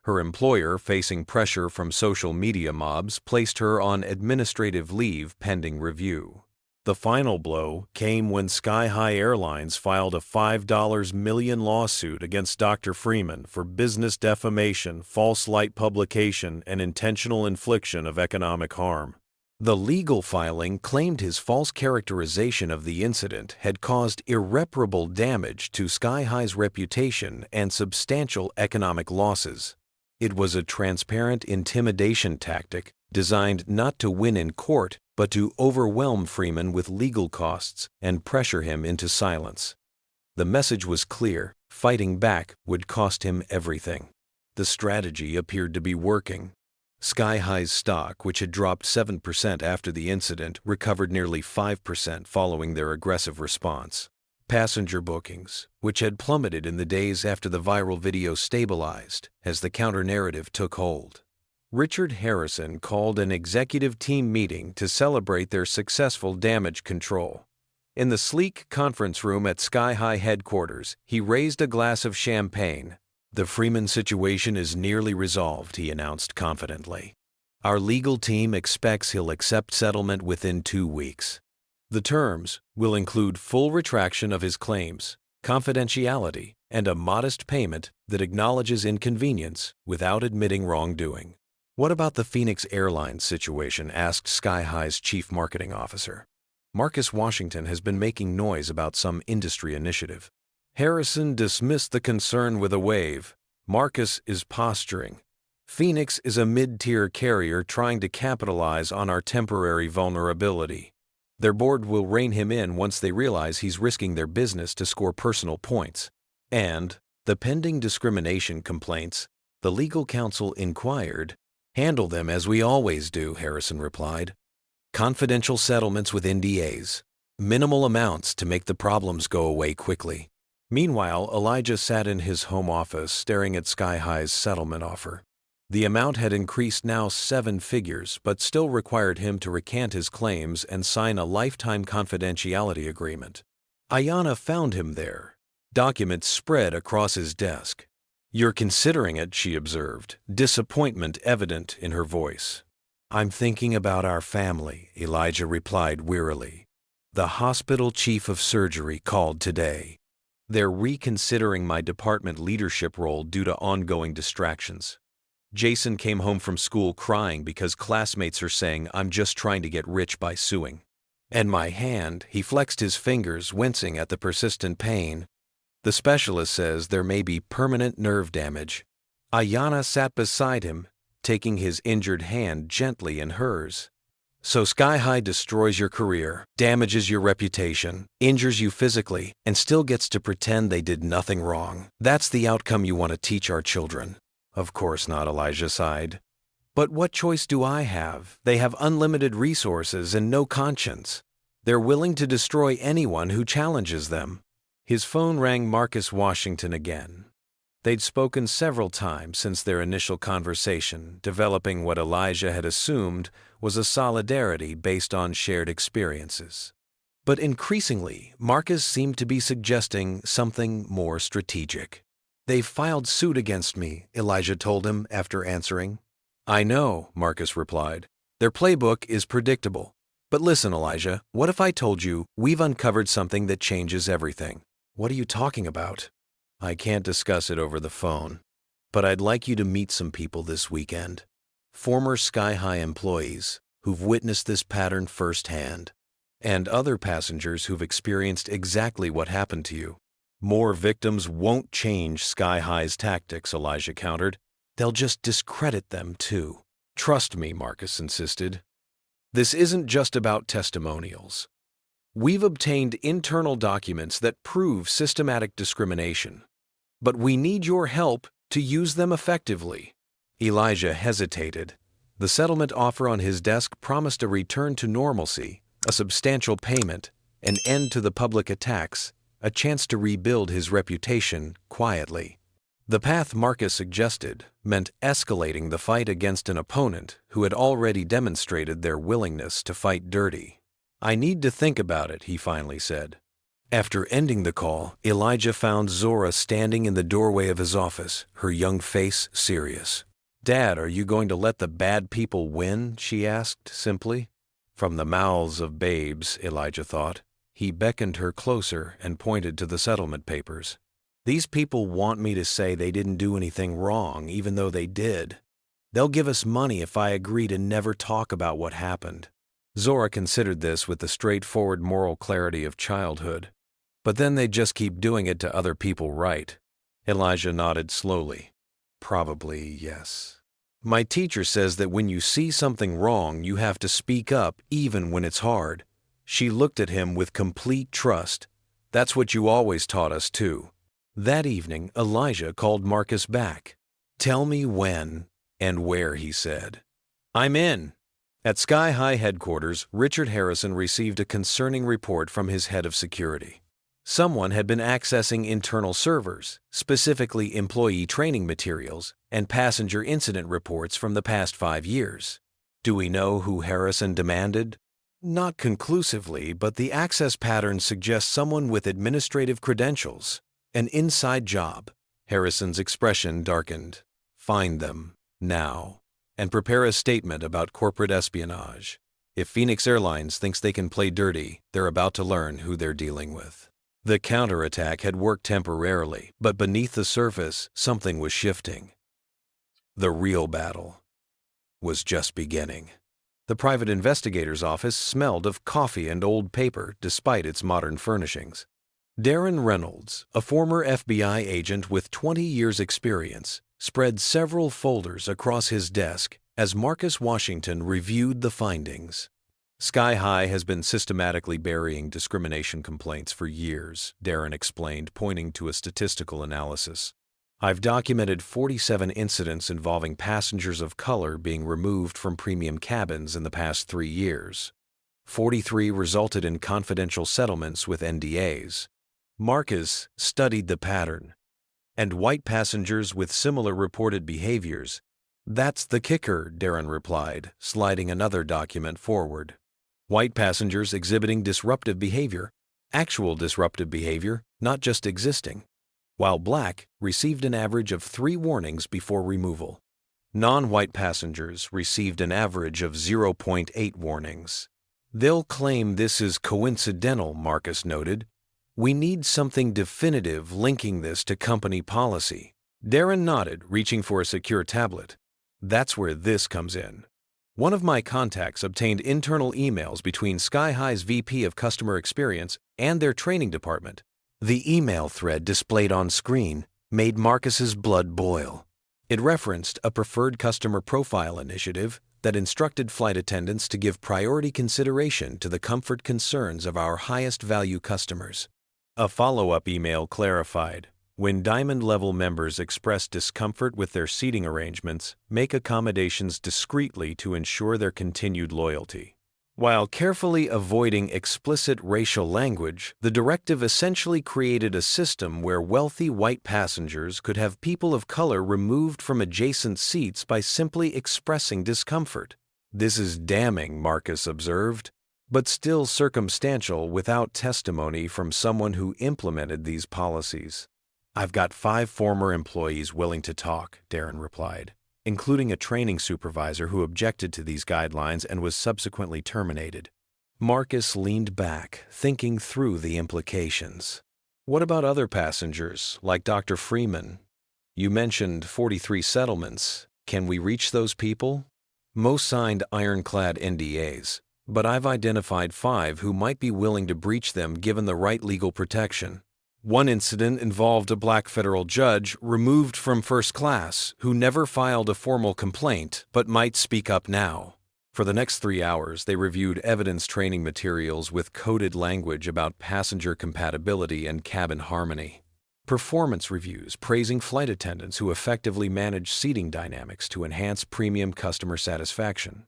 Her employer, facing pressure from social media mobs, placed her on administrative leave pending review. The final blow came when Sky High Airlines filed a $5 million lawsuit against Dr. Freeman for business defamation, false light publication, and intentional infliction of economic harm. The legal filing claimed his false characterization of the incident had caused irreparable damage to Sky High's reputation and substantial economic losses. It was a transparent intimidation tactic designed not to win in court, but to overwhelm Freeman with legal costs and pressure him into silence. The message was clear: fighting back would cost him everything. The strategy appeared to be working. Sky High's stock, which had dropped 7% after the incident, recovered nearly 5% following their aggressive response. Passenger bookings, which had plummeted in the days after the viral video, stabilized as the counter-narrative took hold. Richard Harrison called an executive team meeting to celebrate their successful damage control. In the sleek conference room at Sky High headquarters, he raised a glass of champagne. "The Freeman situation is nearly resolved," he announced confidently. "Our legal team expects he'll accept settlement within 2 weeks. The terms will include full retraction of his claims, confidentiality, and a modest payment that acknowledges inconvenience without admitting wrongdoing." "What about the Phoenix Airlines situation?" asked Sky High's chief marketing officer. "Marcus Washington has been making noise about some industry initiative." Harrison dismissed the concern with a wave. "Marcus is posturing. Phoenix is a mid-tier carrier trying to capitalize on our temporary vulnerability. Their board will rein him in once they realize he's risking their business to score personal points." And the pending discrimination complaints, the legal counsel inquired. "Handle them as we always do," Harrison replied. "Confidential settlements with NDAs. Minimal amounts to make the problems go away quickly." Meanwhile, Elijah sat in his home office staring at Sky High's settlement offer. The amount had increased now 7 figures, but still required him to recant his claims and sign a lifetime confidentiality agreement. Ayanna found him there. Documents spread across his desk. "You're considering it," she observed, disappointment evident in her voice. "I'm thinking about our family," Elijah replied wearily. "The hospital chief of surgery called today. They're reconsidering my department leadership role due to ongoing distractions. Jason came home from school crying because classmates are saying I'm just trying to get rich by suing. And my hand," he flexed his fingers, wincing at the persistent pain. "The specialist says there may be permanent nerve damage." Ayanna sat beside him, taking his injured hand gently in hers. "So Sky High destroys your career, damages your reputation, injures you physically, and still gets to pretend they did nothing wrong. That's the outcome you want to teach our children?" "Of course not," Elijah sighed. "But what choice do I have? They have unlimited resources and no conscience. They're willing to destroy anyone who challenges them." His phone rang. Marcus Washington again. They'd spoken several times since their initial conversation, developing what Elijah had assumed was a solidarity based on shared experiences. But increasingly, Marcus seemed to be suggesting something more strategic. "They've filed suit against me," Elijah told him after answering. "I know," Marcus replied. "Their playbook is predictable. But listen, Elijah, what if I told you we've uncovered something that changes everything?" "What are you talking about?" "I can't discuss it over the phone, but I'd like you to meet some people this weekend. Former Sky High employees who've witnessed this pattern firsthand, and other passengers who've experienced exactly what happened to you." "More victims won't change Sky High's tactics," Elijah countered. they'll just discredit them too. Trust me, Marcus insisted. This isn't just about testimonials. We've obtained internal documents that prove systematic discrimination, but we need your help to use them effectively. Elijah hesitated. The settlement offer on his desk promised a return to normalcy, a substantial payment, an end to the public attacks, a chance to rebuild his reputation quietly. The path Marcus suggested meant escalating the fight against an opponent who had already demonstrated their willingness to fight dirty. I need to think about it, he finally said. After ending the call, Elijah found Zora standing in the doorway of his office, her young face serious. Dad, are you going to let the bad people win? She asked simply. From the mouths of babes, Elijah thought. He beckoned her closer and pointed to the settlement papers. These people want me to say they didn't do anything wrong, even though they did. They'll give us money if I agree to never talk about what happened. Zora considered this with the straightforward moral clarity of childhood. But then they'd just keep doing it to other people, right? Elijah nodded slowly. Probably, yes. My teacher says that when you see something wrong, you have to speak up, even when it's hard. She looked at him with complete trust. That's what you always taught us, too. That evening, Elijah called Marcus back. Tell me when and where, he said. I'm in. At Sky High headquarters, Richard Harrison received a concerning report from his head of security. Someone had been accessing internal servers, specifically employee training materials and passenger incident reports from the past 5 years. Do we know who Harrison demanded? Not conclusively, but the access pattern suggests someone with administrative credentials. An inside job. Harrison's expression darkened. Find them, now, and prepare a statement about corporate espionage. If Phoenix Airlines thinks they can play dirty, they're about to learn who they're dealing with. The counterattack had worked temporarily, but beneath the surface, something was shifting. The real battle was just beginning. The private investigator's office smelled of coffee and old paper despite its modern furnishings. Darren Reynolds, a former FBI agent with 20 years' experience, spread several folders across his desk as Marcus Washington reviewed the findings. Sky High has been systematically burying discrimination complaints for years, Darren explained, pointing to a statistical analysis. I've documented 47 incidents involving passengers of color being removed from premium cabins in the past 3 years. 43 resulted in confidential settlements with NDAs. Marcus studied the pattern. And white passengers with similar reported behaviors. That's the kicker, Darren replied, sliding another document forward. White passengers exhibiting disruptive behavior, actual disruptive behavior, not just existing, while black received an average of 3 warnings before removal. Non-white passengers received an average of 0.8 warnings. They'll claim this is coincidental, Marcus noted. We need something definitive linking this to company policy. Darren nodded, reaching for a secure tablet. That's where this comes in. One of my contacts obtained internal emails between Sky High's VP of Customer Experience and their training department. The email thread displayed on screen made Marcus's blood boil. It referenced a preferred customer profile initiative that instructed flight attendants to give priority consideration to the comfort concerns of our highest value customers. A follow-up email clarified, when Diamond-level members express discomfort with their seating arrangements, make accommodations discreetly to ensure their continued loyalty. While carefully avoiding explicit racial language, the directive essentially created a system where wealthy white passengers could have people of color removed from adjacent seats by simply expressing discomfort. This is damning, Marcus observed, but still circumstantial without testimony from someone who implemented these policies. I've got 5 former employees willing to talk, Darren replied, including a training supervisor who objected to these guidelines and was subsequently terminated. Marcus leaned back, thinking through the implications. What about other passengers, like Dr. Freeman? You mentioned 43 settlements. Can we reach those people? Most signed ironclad NDAs, but I've identified 5 who might be willing to breach them given the right legal protection. One incident involved a black federal judge removed from first class who never filed a formal complaint but might speak up now. For the next 3 hours, they reviewed evidence training materials with coded language about passenger compatibility and cabin harmony. Performance reviews praising flight attendants who effectively manage seating dynamics to enhance premium customer satisfaction.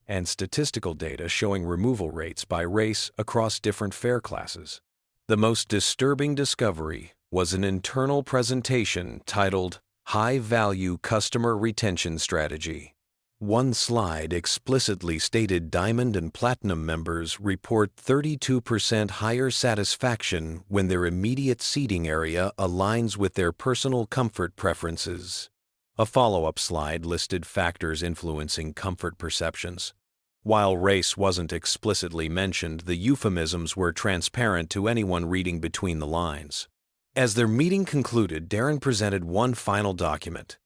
And statistical data showing removal rates by race across different fare classes. The most disturbing discovery was an internal presentation titled High Value Customer Retention Strategy. One slide explicitly stated Diamond and Platinum members report 32% higher satisfaction when their immediate seating area aligns with their personal comfort preferences. A follow-up slide listed factors influencing comfort perceptions. While race wasn't explicitly mentioned, the euphemisms were transparent to anyone reading between the lines. As their meeting concluded, Darren presented one final document.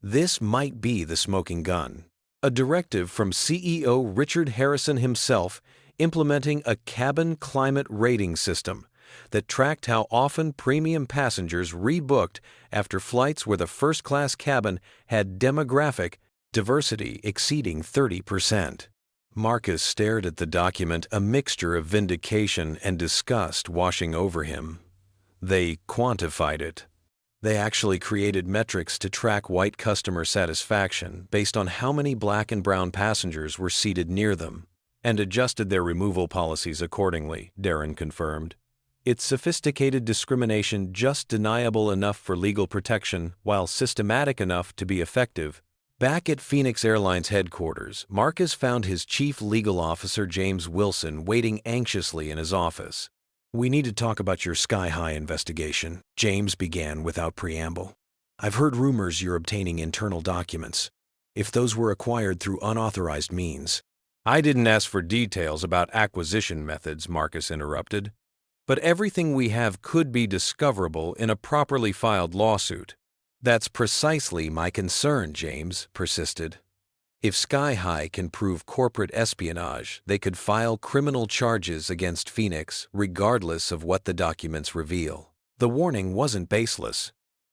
This might be the smoking gun. A directive from CEO Richard Harrison himself implementing a cabin climate rating system that tracked how often premium passengers rebooked after flights where the first-class cabin had demographic diversity exceeding 30%. Marcus stared at the document, a mixture of vindication and disgust washing over him. They quantified it. They actually created metrics to track white customer satisfaction based on how many black and brown passengers were seated near them, and adjusted their removal policies accordingly, Darren confirmed. It's sophisticated discrimination just deniable enough for legal protection while systematic enough to be effective. Back at Phoenix Airlines headquarters, Marcus found his chief legal officer, James Wilson, waiting anxiously in his office. "We need to talk about your Sky High investigation," James began without preamble. "I've heard rumors you're obtaining internal documents. If those were acquired through unauthorized means—" "I didn't ask for details about acquisition methods," Marcus interrupted. "But everything we have could be discoverable in a properly filed lawsuit." "That's precisely my concern," James persisted. "If Sky High can prove corporate espionage, they could file criminal charges against Phoenix regardless of what the documents reveal." The warning wasn't baseless.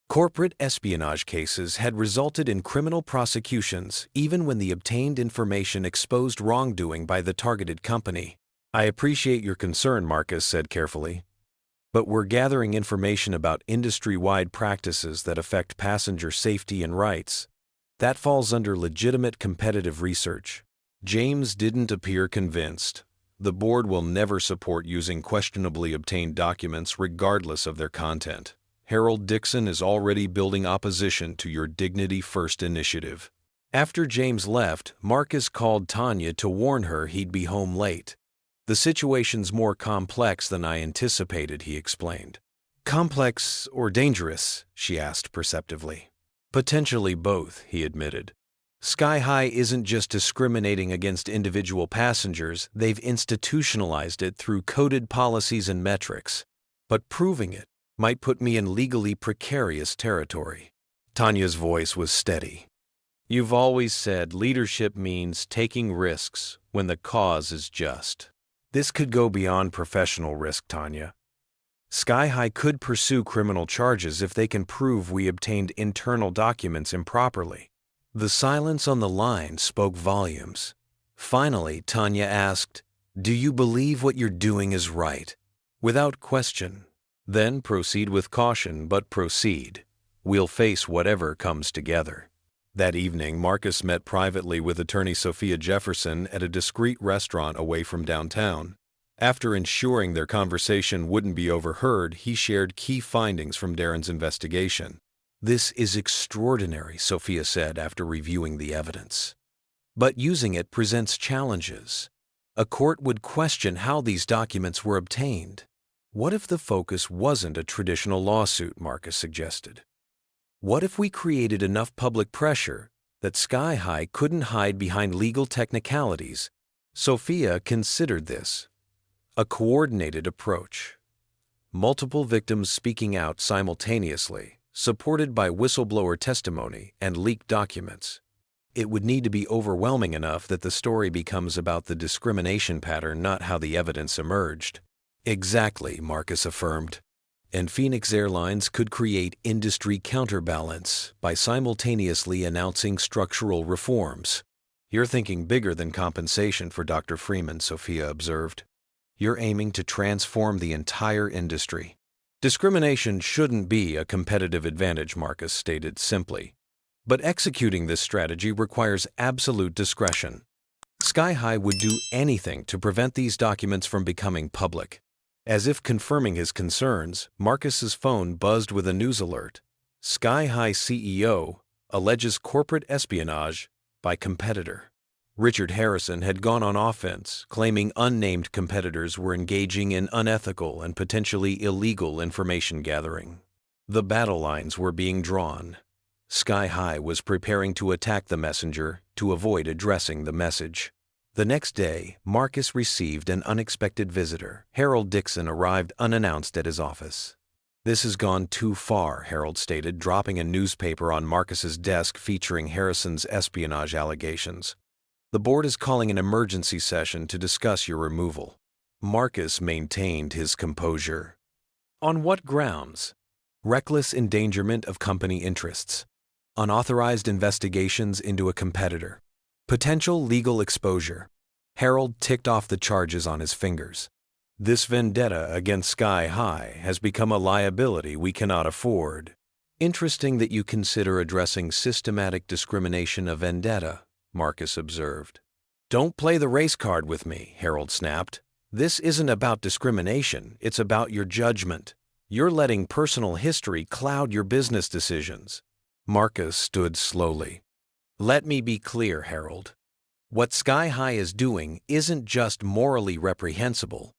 Corporate espionage cases had resulted in criminal prosecutions even when the obtained information exposed wrongdoing by the targeted company. "I appreciate your concern," Marcus said carefully. "But we're gathering information about industry-wide practices that affect passenger safety and rights. That falls under legitimate competitive research." James didn't appear convinced. "The board will never support using questionably obtained documents regardless of their content. Harold Dixon is already building opposition to your Dignity First initiative." After James left, Marcus called Tanya to warn her he'd be home late. "The situation's more complex than I anticipated," he explained. "Complex or dangerous?" she asked perceptively. "Potentially both," he admitted. "Sky High isn't just discriminating against individual passengers, they've institutionalized it through coded policies and metrics. But proving it might put me in legally precarious territory." Tanya's voice was steady. "You've always said leadership means taking risks when the cause is just. This could go beyond professional risk, Tanya. Sky High could pursue criminal charges if they can prove we obtained internal documents improperly." The silence on the line spoke volumes. Finally, Tanya asked, "Do you believe what you're doing is right?" "Without question." "Then proceed with caution, but proceed. We'll face whatever comes together." That evening, Marcus met privately with attorney Sophia Jefferson at a discreet restaurant away from downtown. After ensuring their conversation wouldn't be overheard, he shared key findings from Darren's investigation. "This is extraordinary," Sophia said after reviewing the evidence. "But using it presents challenges. A court would question how these documents were obtained." "What if the focus wasn't a traditional lawsuit?" Marcus suggested. "What if we created enough public pressure that Sky High couldn't hide behind legal technicalities?" Sophia considered this. A coordinated approach. Multiple victims speaking out simultaneously, supported by whistleblower testimony and leaked documents. It would need to be overwhelming enough that the story becomes about the discrimination pattern, not how the evidence emerged. "Exactly," Marcus affirmed. And Phoenix Airlines could create industry counterbalance by simultaneously announcing structural reforms. "You're thinking bigger than compensation for Dr. Freeman," Sophia observed. "You're aiming to transform the entire industry." "Discrimination shouldn't be a competitive advantage," Marcus stated simply. "But executing this strategy requires absolute discretion. Sky High would do anything to prevent these documents from becoming public." As if confirming his concerns, Marcus's phone buzzed with a news alert. Sky High CEO alleges corporate espionage by competitor. Richard Harrison had gone on offense, claiming unnamed competitors were engaging in unethical and potentially illegal information gathering. The battle lines were being drawn. Sky High was preparing to attack the messenger to avoid addressing the message. The next day, Marcus received an unexpected visitor. Harold Dixon arrived unannounced at his office. "This has gone too far," Harold stated, dropping a newspaper on Marcus's desk featuring Harrison's espionage allegations. "The board is calling an emergency session to discuss your removal." Marcus maintained his composure. "On what grounds?" "Reckless endangerment of company interests. Unauthorized investigations into a competitor. Potential legal exposure." Harold ticked off the charges on his fingers. "This vendetta against Sky High has become a liability we cannot afford." "Interesting that you consider addressing systematic discrimination a vendetta," Marcus observed. "Don't play the race card with me," Harold snapped. "This isn't about discrimination, it's about your judgment. You're letting personal history cloud your business decisions." Marcus stood slowly. "Let me be clear, Harold. What Sky High is doing isn't just morally reprehensible.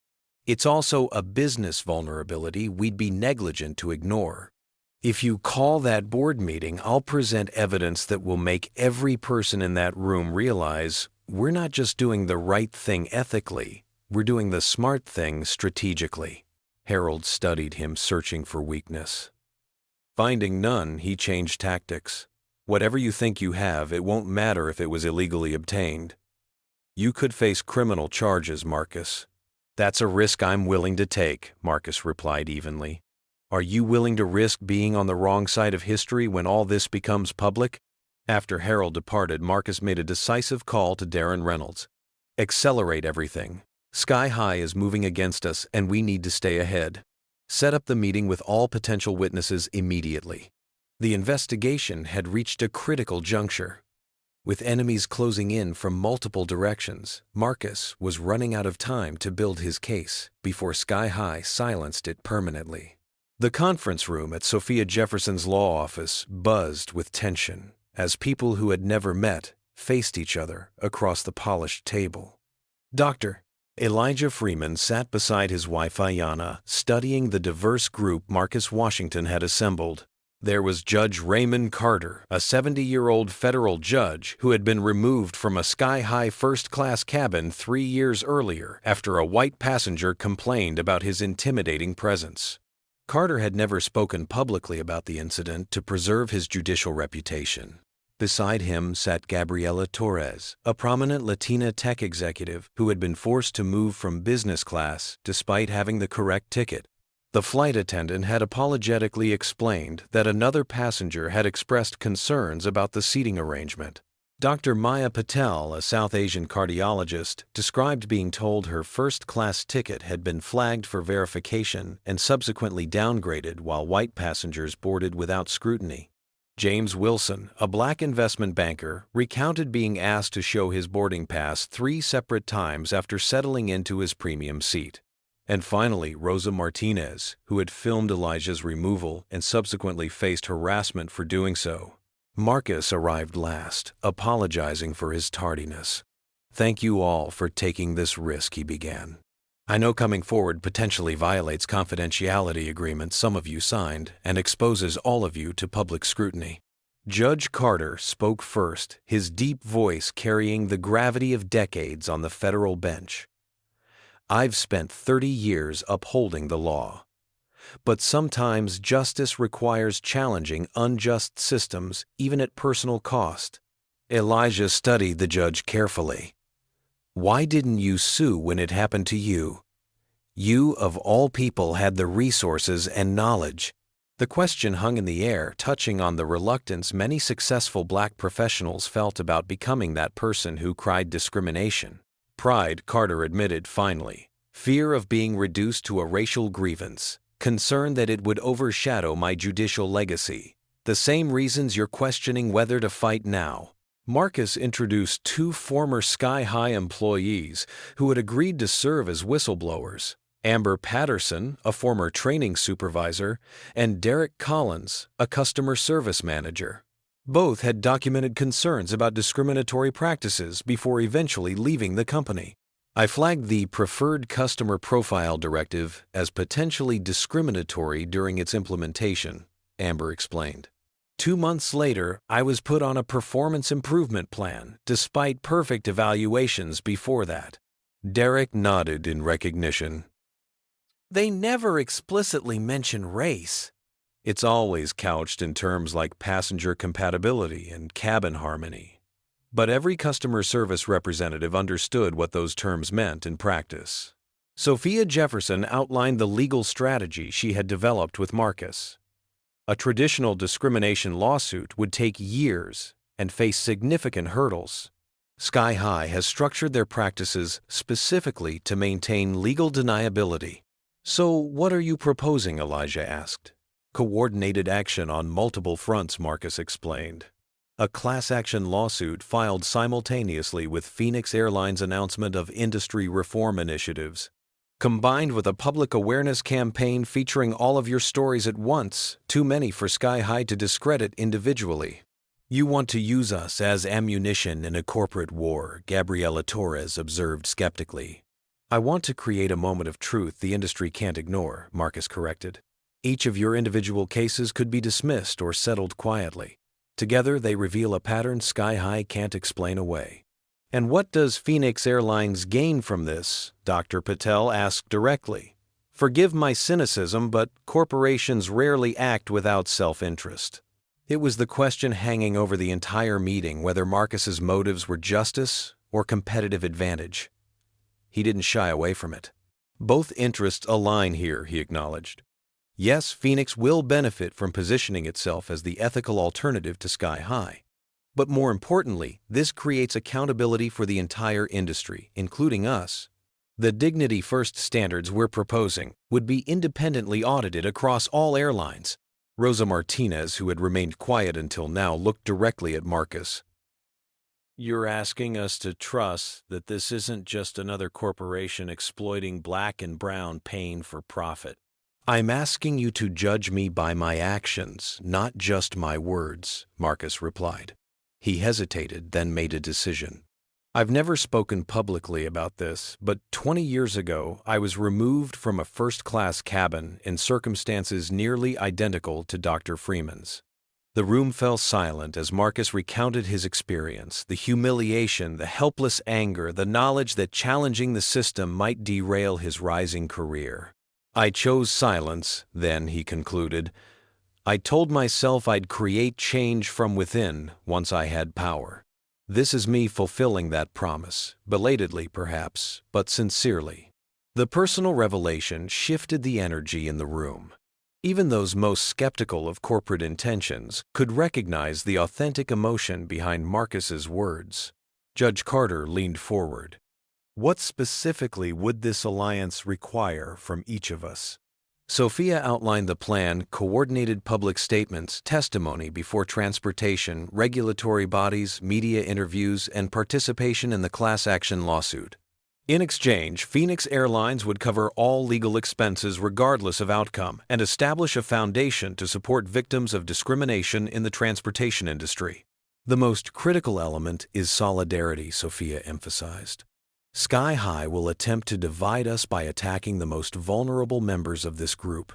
It's also a business vulnerability we'd be negligent to ignore. If you call that board meeting, I'll present evidence that will make every person in that room realize we're not just doing the right thing ethically, we're doing the smart thing strategically." Harold studied him, searching for weakness. Finding none, he changed tactics. "Whatever you think you have, it won't matter if it was illegally obtained. You could face criminal charges, Marcus." "That's a risk I'm willing to take," Marcus replied evenly. "Are you willing to risk being on the wrong side of history when all this becomes public?" After Harold departed, Marcus made a decisive call to Darren Reynolds. "Accelerate everything. Sky High is moving against us and we need to stay ahead. Set up the meeting with all potential witnesses immediately." The investigation had reached a critical juncture. With enemies closing in from multiple directions, Marcus was running out of time to build his case before Sky High silenced it permanently. The conference room at Sophia Jefferson's law office buzzed with tension as people who had never met faced each other across the polished table. Dr. Elijah Freeman sat beside his wife Ayanna, studying the diverse group Marcus Washington had assembled. There was Judge Raymond Carter, a 70-year-old federal judge who had been removed from a Sky High first-class cabin 3 years earlier after a white passenger complained about his intimidating presence. Carter had never spoken publicly about the incident to preserve his judicial reputation. Beside him sat Gabriela Torres, a prominent Latina tech executive who had been forced to move from business class despite having the correct ticket. The flight attendant had apologetically explained that another passenger had expressed concerns about the seating arrangement. Dr. Maya Patel, a South Asian cardiologist, described being told her first-class ticket had been flagged for verification and subsequently downgraded while white passengers boarded without scrutiny. James Wilson, a black investment banker, recounted being asked to show his boarding pass 3 separate times after settling into his premium seat. And finally, Rosa Martinez, who had filmed Elijah's removal and subsequently faced harassment for doing so. Marcus arrived last, apologizing for his tardiness. "Thank you all for taking this risk," he began. "I know coming forward potentially violates confidentiality agreements some of you signed and exposes all of you to public scrutiny." Judge Carter spoke first, his deep voice carrying the gravity of decades on the federal bench. "I've spent 30 years upholding the law. But sometimes justice requires challenging unjust systems, even at personal cost." Elijah studied the judge carefully. "Why didn't you sue when it happened to you? You, of all people, had the resources and knowledge. The question hung in the air, touching on the reluctance many successful black professionals felt about becoming that person who cried discrimination. Pride, Carter admitted finally. Fear of being reduced to a racial grievance. Concern that it would overshadow my judicial legacy. The same reasons you're questioning whether to fight now. Marcus introduced two former Sky High employees who had agreed to serve as whistleblowers. Amber Patterson, a former training supervisor, and Derek Collins, a customer service manager. Both had documented concerns about discriminatory practices before eventually leaving the company. I flagged the Preferred Customer Profile Directive as potentially discriminatory during its implementation, Amber explained. 2 months later, I was put on a performance improvement plan, despite perfect evaluations before that. Derek nodded in recognition. They never explicitly mention race. It's always couched in terms like passenger compatibility and cabin harmony. But every customer service representative understood what those terms meant in practice. Sophia Jefferson outlined the legal strategy she had developed with Marcus. A traditional discrimination lawsuit would take years and face significant hurdles. Sky High has structured their practices specifically to maintain legal deniability. So what are you proposing? Elijah asked. Coordinated action on multiple fronts, Marcus explained. A class action lawsuit filed simultaneously with Phoenix Airlines' announcement of industry reform initiatives. Combined with a public awareness campaign featuring all of your stories at once, too many for Sky High to discredit individually. You want to use us as ammunition in a corporate war, Gabriela Torres observed skeptically. I want to create a moment of truth the industry can't ignore, Marcus corrected. Each of your individual cases could be dismissed or settled quietly. Together, they reveal a pattern Sky High can't explain away. And what does Phoenix Airlines gain from this? Dr. Patel asked directly. Forgive my cynicism, but corporations rarely act without self-interest. It was the question hanging over the entire meeting whether Marcus's motives were justice or competitive advantage. He didn't shy away from it. Both interests align here, he acknowledged. Yes, Phoenix will benefit from positioning itself as the ethical alternative to Sky High. But more importantly, this creates accountability for the entire industry, including us. The Dignity First standards we're proposing would be independently audited across all airlines. Rosa Martinez, who had remained quiet until now, looked directly at Marcus. You're asking us to trust that this isn't just another corporation exploiting black and brown pain for profit. I'm asking you to judge me by my actions, not just my words, Marcus replied. He hesitated, then made a decision. I've never spoken publicly about this, but 20 years ago, I was removed from a first-class cabin in circumstances nearly identical to Dr. Freeman's. The room fell silent as Marcus recounted his experience, the humiliation, the helpless anger, the knowledge that challenging the system might derail his rising career. I chose silence, then, he concluded. I told myself I'd create change from within once I had power. This is me fulfilling that promise, belatedly perhaps, but sincerely. The personal revelation shifted the energy in the room. Even those most skeptical of corporate intentions could recognize the authentic emotion behind Marcus's words. Judge Carter leaned forward. What specifically would this alliance require from each of us? Sophia outlined the plan: coordinated public statements, testimony before transportation, regulatory bodies, media interviews, and participation in the class action lawsuit. In exchange, Phoenix Airlines would cover all legal expenses regardless of outcome and establish a foundation to support victims of discrimination in the transportation industry. The most critical element is solidarity, Sophia emphasized. Sky High will attempt to divide us by attacking the most vulnerable members of this group.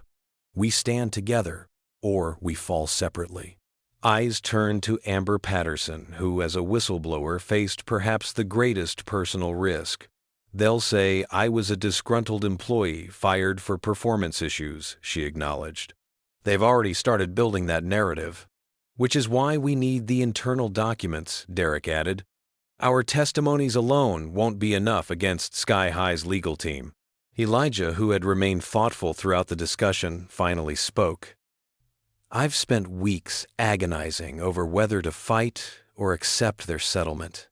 We stand together, or we fall separately. Eyes turned to Amber Patterson, who, as a whistleblower, faced perhaps the greatest personal risk. They'll say I was a disgruntled employee fired for performance issues, she acknowledged. They've already started building that narrative. Which is why we need the internal documents, Derek added. Our testimonies alone won't be enough against Sky High's legal team. Elijah, who had remained thoughtful throughout the discussion, finally spoke. "I've spent weeks agonizing over whether to fight or accept their settlement.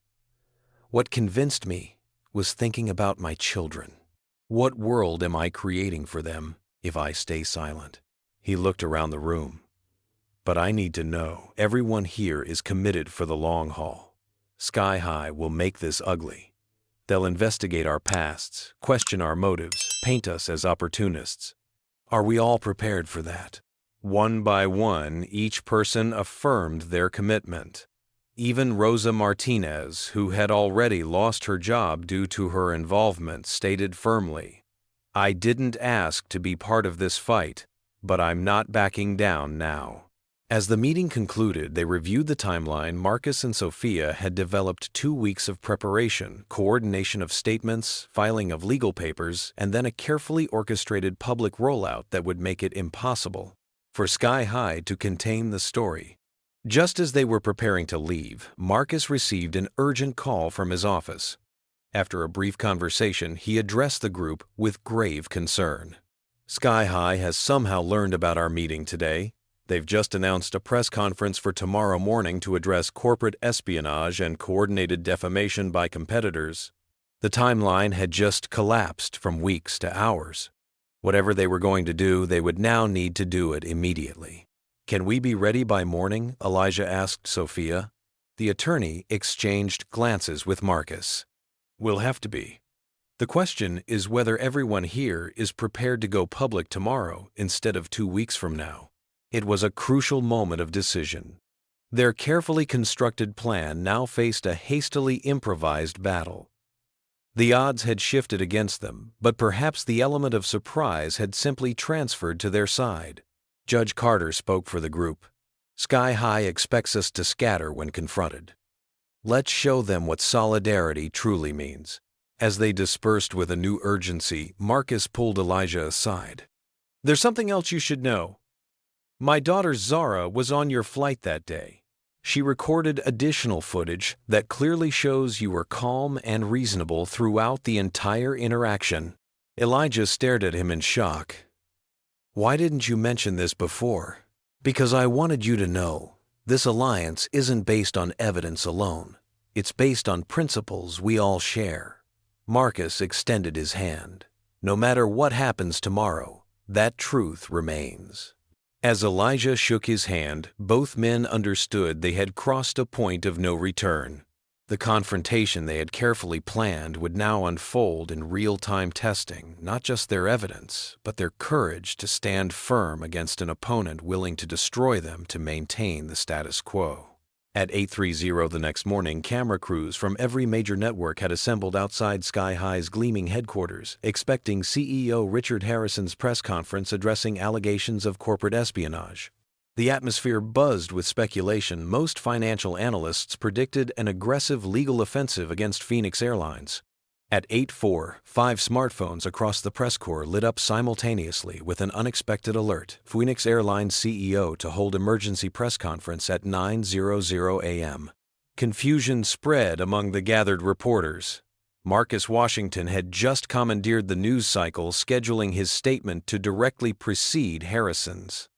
What convinced me was thinking about my children. What world am I creating for them if I stay silent?" He looked around the room. "But I need to know everyone here is committed for the long haul. Sky High will make this ugly. They'll investigate our pasts, question our motives, paint us as opportunists. Are we all prepared for that?" One by one, each person affirmed their commitment. Even Rosa Martinez, who had already lost her job due to her involvement, stated firmly, "I didn't ask to be part of this fight, but I'm not backing down now." As the meeting concluded, they reviewed the timeline. Marcus and Sophia had developed 2 weeks of preparation, coordination of statements, filing of legal papers, and then a carefully orchestrated public rollout that would make it impossible for Sky High to contain the story. Just as they were preparing to leave, Marcus received an urgent call from his office. After a brief conversation, he addressed the group with grave concern. "Sky High has somehow learned about our meeting today. They've just announced a press conference for tomorrow morning to address corporate espionage and coordinated defamation by competitors." The timeline had just collapsed from weeks to hours. Whatever they were going to do, they would now need to do it immediately. "Can we be ready by morning?" Elijah asked Sophia. The attorney exchanged glances with Marcus. "We'll have to be. The question is whether everyone here is prepared to go public tomorrow instead of 2 weeks from now." It was a crucial moment of decision. Their carefully constructed plan now faced a hastily improvised battle. The odds had shifted against them, but perhaps the element of surprise had simply transferred to their side. Judge Carter spoke for the group. "Sky High expects us to scatter when confronted. Let's show them what solidarity truly means." As they dispersed with a new urgency, Marcus pulled Elijah aside. "There's something else you should know. My daughter Zara was on your flight that day. She recorded additional footage that clearly shows you were calm and reasonable throughout the entire interaction." Elijah stared at him in shock. "Why didn't you mention this before?" "Because I wanted you to know, this alliance isn't based on evidence alone. It's based on principles we all share." Marcus extended his hand. "No matter what happens tomorrow, that truth remains." As Elijah shook his hand, both men understood they had crossed a point of no return. The confrontation they had carefully planned would now unfold in real-time testing, not just their evidence, but their courage to stand firm against an opponent willing to destroy them to maintain the status quo. At 8:30 the next morning, camera crews from every major network had assembled outside Sky High's gleaming headquarters, expecting CEO Richard Harrison's press conference addressing allegations of corporate espionage. The atmosphere buzzed with speculation. Most financial analysts predicted an aggressive legal offensive against Phoenix Airlines. At 8:04, 5 smartphones across the press corps lit up simultaneously with an unexpected alert. Phoenix Airlines CEO to hold emergency press conference at 9:00 a.m. Confusion spread among the gathered reporters. Marcus Washington had just commandeered the news cycle, scheduling his statement to directly precede Harrison's.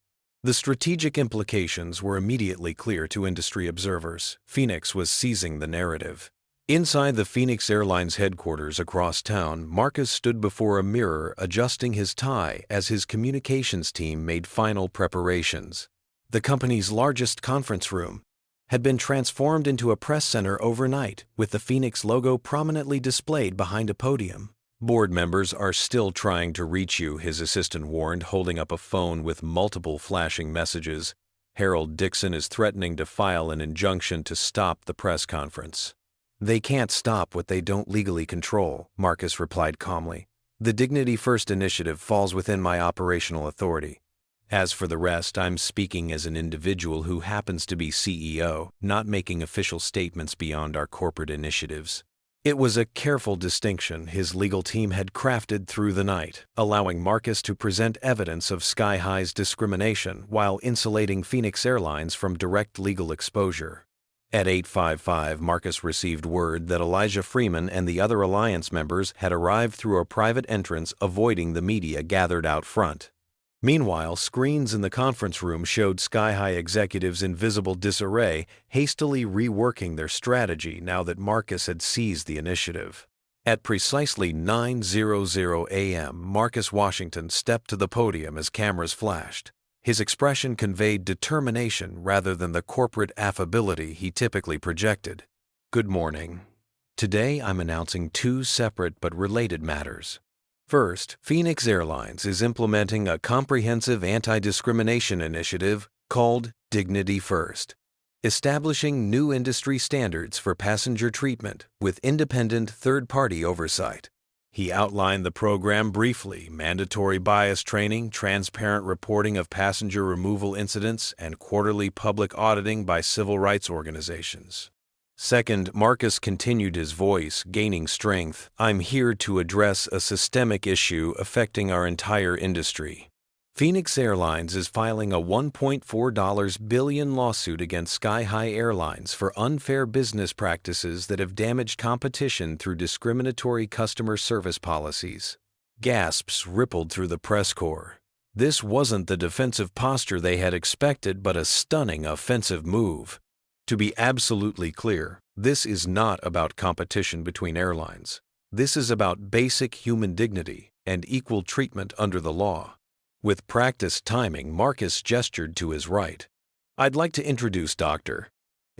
The strategic implications were immediately clear to industry observers. Phoenix was seizing the narrative. Inside the Phoenix Airlines headquarters across town, Marcus stood before a mirror adjusting his tie as his communications team made final preparations. The company's largest conference room had been transformed into a press center overnight, with the Phoenix logo prominently displayed behind a podium. "Board members are still trying to reach you," his assistant warned, holding up a phone with multiple flashing messages. "Harold Dixon is threatening to file an injunction to stop the press conference." "They can't stop what they don't legally control," Marcus replied calmly. "The Dignity First initiative falls within my operational authority. As for the rest, I'm speaking as an individual who happens to be CEO, not making official statements beyond our corporate initiatives." It was a careful distinction his legal team had crafted through the night, allowing Marcus to present evidence of Sky High's discrimination while insulating Phoenix Airlines from direct legal exposure. At 8:55, Marcus received word that Elijah Freeman and the other Alliance members had arrived through a private entrance, avoiding the media gathered out front. Meanwhile, screens in the conference room showed Sky High executives in visible disarray, hastily reworking their strategy now that Marcus had seized the initiative. At precisely 9:00 a.m., Marcus Washington stepped to the podium as cameras flashed. His expression conveyed determination rather than the corporate affability he typically projected. "Good morning. Today I'm announcing two separate but related matters. First, Phoenix Airlines is implementing a comprehensive anti-discrimination initiative called Dignity First, establishing new industry standards for passenger treatment with independent third-party oversight." He outlined the program briefly: mandatory bias training, transparent reporting of passenger removal incidents, and quarterly public auditing by civil rights organizations. Second, Marcus continued, his voice gaining strength. "I'm here to address a systemic issue affecting our entire industry. Phoenix Airlines is filing a $1.4 billion lawsuit against Sky High Airlines for unfair business practices that have damaged competition through discriminatory customer service policies." Gasps rippled through the press corps. This wasn't the defensive posture they had expected, but a stunning offensive move. To be absolutely clear, this is not about competition between airlines. This is about basic human dignity and equal treatment under the law. With practiced timing, Marcus gestured to his right. "I'd like to introduce Dr.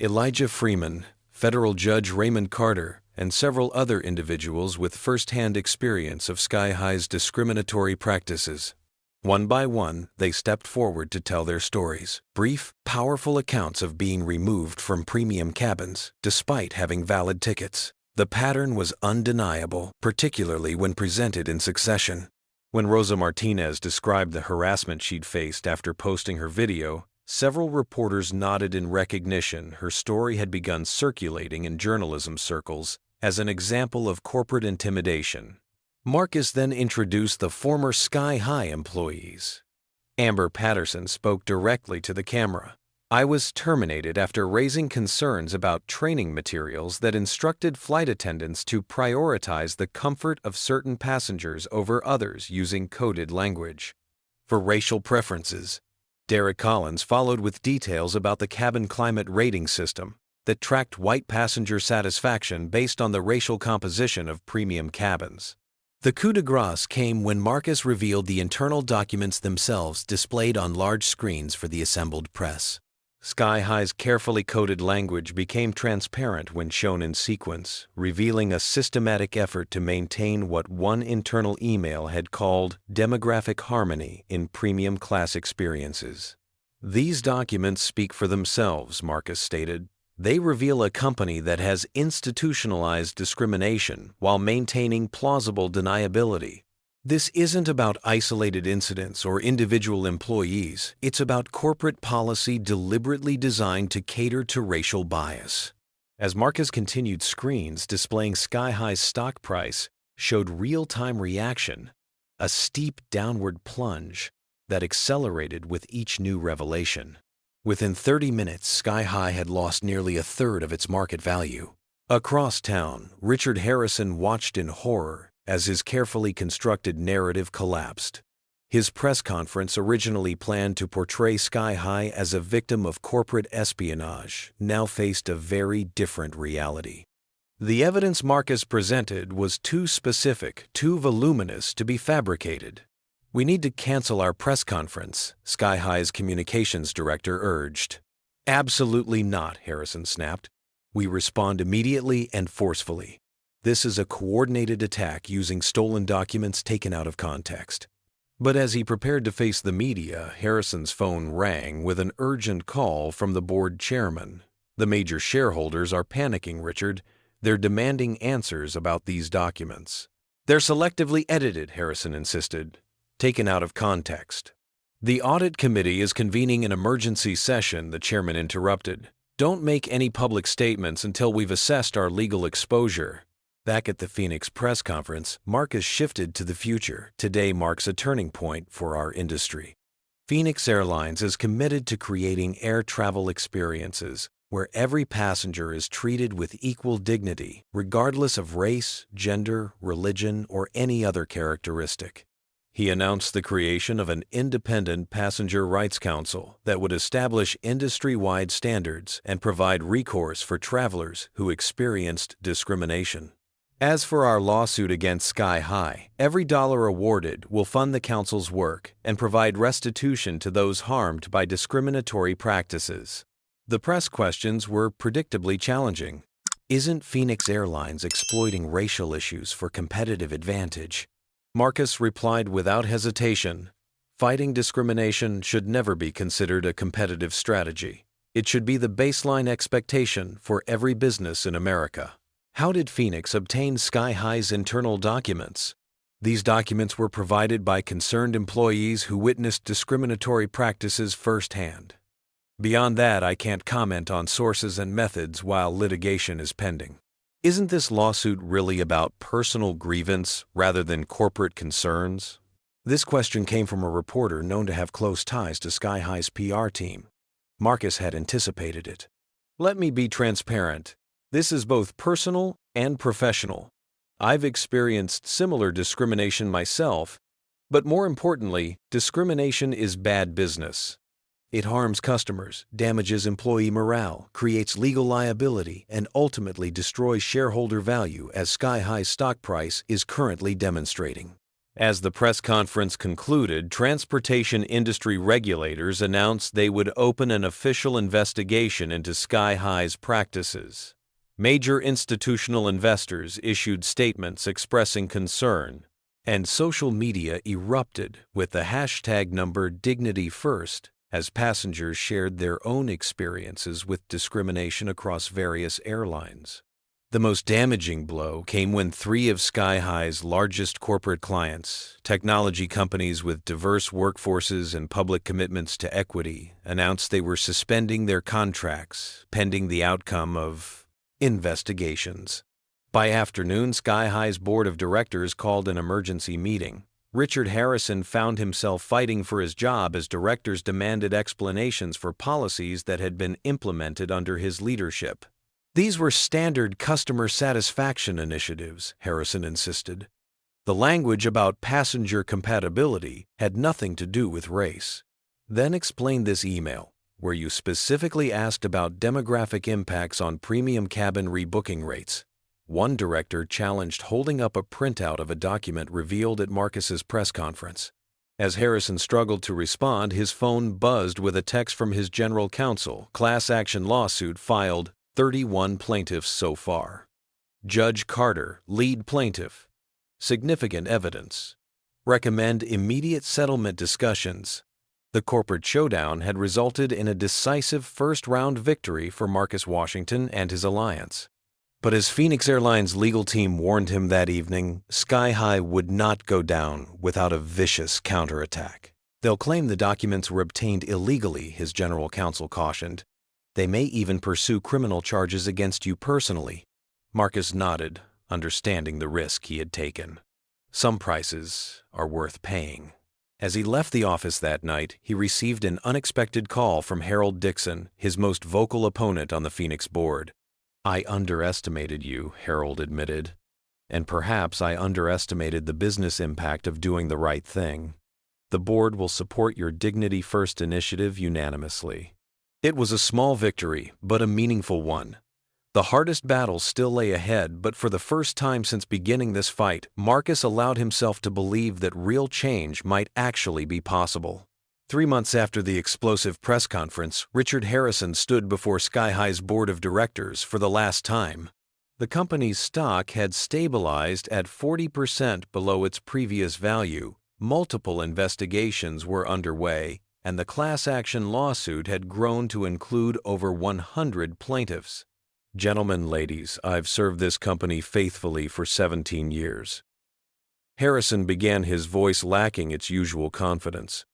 Elijah Freeman, Federal Judge Raymond Carter, and several other individuals with first-hand experience of Sky High's discriminatory practices." One by one, they stepped forward to tell their stories. Brief, powerful accounts of being removed from premium cabins, despite having valid tickets. The pattern was undeniable, particularly when presented in succession. When Rosa Martinez described the harassment she'd faced after posting her video, several reporters nodded in recognition. Her story had begun circulating in journalism circles as an example of corporate intimidation. Marcus then introduced the former Sky High employees. Amber Patterson spoke directly to the camera. "I was terminated after raising concerns about training materials that instructed flight attendants to prioritize the comfort of certain passengers over others using coded language." For racial preferences, Derek Collins followed with details about the cabin climate rating system that tracked white passenger satisfaction based on the racial composition of premium cabins. The coup de grace came when Marcus revealed the internal documents themselves, displayed on large screens for the assembled press. Sky High's carefully coded language became transparent when shown in sequence, revealing a systematic effort to maintain what one internal email had called demographic harmony in premium class experiences. "These documents speak for themselves," Marcus stated. "They reveal a company that has institutionalized discrimination while maintaining plausible deniability. This isn't about isolated incidents or individual employees. It's about corporate policy deliberately designed to cater to racial bias." As Marcus continued, screens displaying Sky High's stock price showed real-time reaction, a steep downward plunge that accelerated with each new revelation. Within 30 minutes, Sky High had lost nearly a third of its market value. Across town, Richard Harrison watched in horror as his carefully constructed narrative collapsed. His press conference, originally planned to portray Sky High as a victim of corporate espionage, now faced a very different reality. The evidence Marcus presented was too specific, too voluminous to be fabricated. "We need to cancel our press conference," Sky High's communications director urged. "Absolutely not," Harrison snapped. "We respond immediately and forcefully. This is a coordinated attack using stolen documents taken out of context." But as he prepared to face the media, Harrison's phone rang with an urgent call from the board chairman. "The major shareholders are panicking, Richard. They're demanding answers about these documents." "They're selectively edited," Harrison insisted, "taken out of context." "The audit committee is convening an emergency session," the chairman interrupted. "Don't make any public statements until we've assessed our legal exposure." Back at the Phoenix press conference, Marcus shifted to the future. "Today marks a turning point for our industry. Phoenix Airlines is committed to creating air travel experiences where every passenger is treated with equal dignity, regardless of race, gender, religion, or any other characteristic. He announced the creation of an independent passenger rights council that would establish industry-wide standards and provide recourse for travelers who experienced discrimination. As for our lawsuit against Sky High, every dollar awarded will fund the council's work and provide restitution to those harmed by discriminatory practices. The press questions were predictably challenging. Isn't Phoenix Airlines exploiting racial issues for competitive advantage? Marcus replied without hesitation, fighting discrimination should never be considered a competitive strategy. It should be the baseline expectation for every business in America. How did Phoenix obtain Sky High's internal documents? These documents were provided by concerned employees who witnessed discriminatory practices firsthand. Beyond that, I can't comment on sources and methods while litigation is pending. Isn't this lawsuit really about personal grievance rather than corporate concerns? This question came from a reporter known to have close ties to Sky High's PR team. Marcus had anticipated it. Let me be transparent. This is both personal and professional. I've experienced similar discrimination myself, but more importantly, discrimination is bad business. It harms customers, damages employee morale, creates legal liability, and ultimately destroys shareholder value, as Sky High's stock price is currently demonstrating. As the press conference concluded, transportation industry regulators announced they would open an official investigation into Sky High's practices. Major institutional investors issued statements expressing concern, and social media erupted with the hashtag number #DignityFirst as passengers shared their own experiences with discrimination across various airlines. The most damaging blow came when 3 of Sky High's largest corporate clients, technology companies with diverse workforces and public commitments to equity, announced they were suspending their contracts pending the outcome of investigations. By afternoon, Sky High's board of directors called an emergency meeting. Richard Harrison found himself fighting for his job as directors demanded explanations for policies that had been implemented under his leadership. These were standard customer satisfaction initiatives, Harrison insisted. The language about passenger compatibility had nothing to do with race. Then explain this email, where you specifically asked about demographic impacts on premium cabin rebooking rates. One director challenged holding up a printout of a document revealed at Marcus's press conference. As Harrison struggled to respond, his phone buzzed with a text from his general counsel. Class action lawsuit filed, 31 plaintiffs so far. Judge Carter, lead plaintiff. Significant evidence. Recommend immediate settlement discussions. The corporate showdown had resulted in a decisive first-round victory for Marcus Washington and his alliance. But as Phoenix Airlines' legal team warned him that evening, Sky High would not go down without a vicious counterattack. They'll claim the documents were obtained illegally, his general counsel cautioned. They may even pursue criminal charges against you personally. Marcus nodded, understanding the risk he had taken. Some prices are worth paying. As he left the office that night, he received an unexpected call from Harold Dixon, his most vocal opponent on the Phoenix board. I underestimated you, Harold admitted, and perhaps I underestimated the business impact of doing the right thing. The board will support your Dignity First initiative unanimously. It was a small victory, but a meaningful one. The hardest battle still lay ahead, but for the first time since beginning this fight, Marcus allowed himself to believe that real change might actually be possible. 3 months after the explosive press conference, Richard Harrison stood before Sky High's board of directors for the last time. The company's stock had stabilized at 40% below its previous value. Multiple investigations were underway, and the class action lawsuit had grown to include over 100 plaintiffs. Gentlemen, ladies, I've served this company faithfully for 17 years. Harrison began, his voice lacking its usual confidence.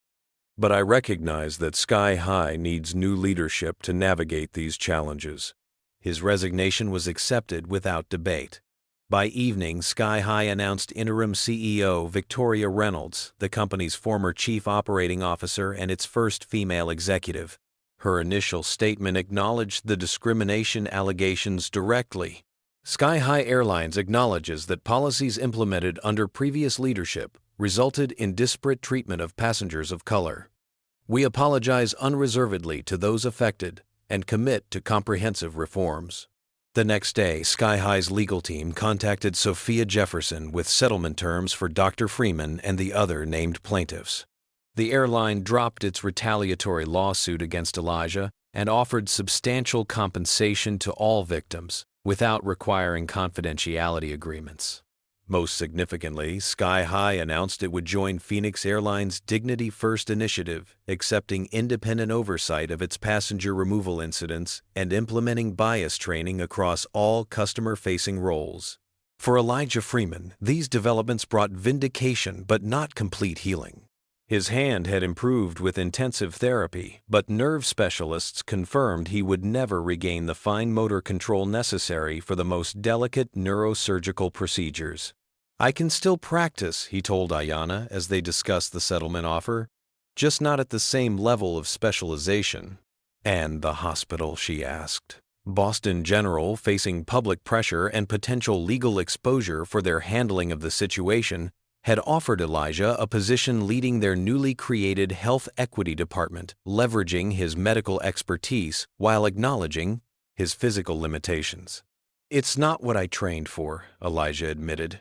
But I recognize that Sky High needs new leadership to navigate these challenges. His resignation was accepted without debate. By evening, Sky High announced interim CEO Victoria Reynolds, the company's former chief operating officer and its first female executive. Her initial statement acknowledged the discrimination allegations directly. Sky High Airlines acknowledges that policies implemented under previous leadership resulted in disparate treatment of passengers of color. We apologize unreservedly to those affected and commit to comprehensive reforms. The next day, Sky High's legal team contacted Sophia Jefferson with settlement terms for Dr. Freeman and the other named plaintiffs. The airline dropped its retaliatory lawsuit against Elijah and offered substantial compensation to all victims without requiring confidentiality agreements. Most significantly, Sky High announced it would join Phoenix Airlines' Dignity First initiative, accepting independent oversight of its passenger removal incidents and implementing bias training across all customer-facing roles. For Elijah Freeman, these developments brought vindication but not complete healing. His hand had improved with intensive therapy, but nerve specialists confirmed he would never regain the fine motor control necessary for the most delicate neurosurgical procedures. "I can still practice," he told Ayanna as they discussed the settlement offer, "just not at the same level of specialization." "And the hospital?" she asked. Boston General, facing public pressure and potential legal exposure for their handling of the situation, had offered Elijah a position leading their newly created Health Equity Department, leveraging his medical expertise while acknowledging his physical limitations. "It's not what I trained for," Elijah admitted,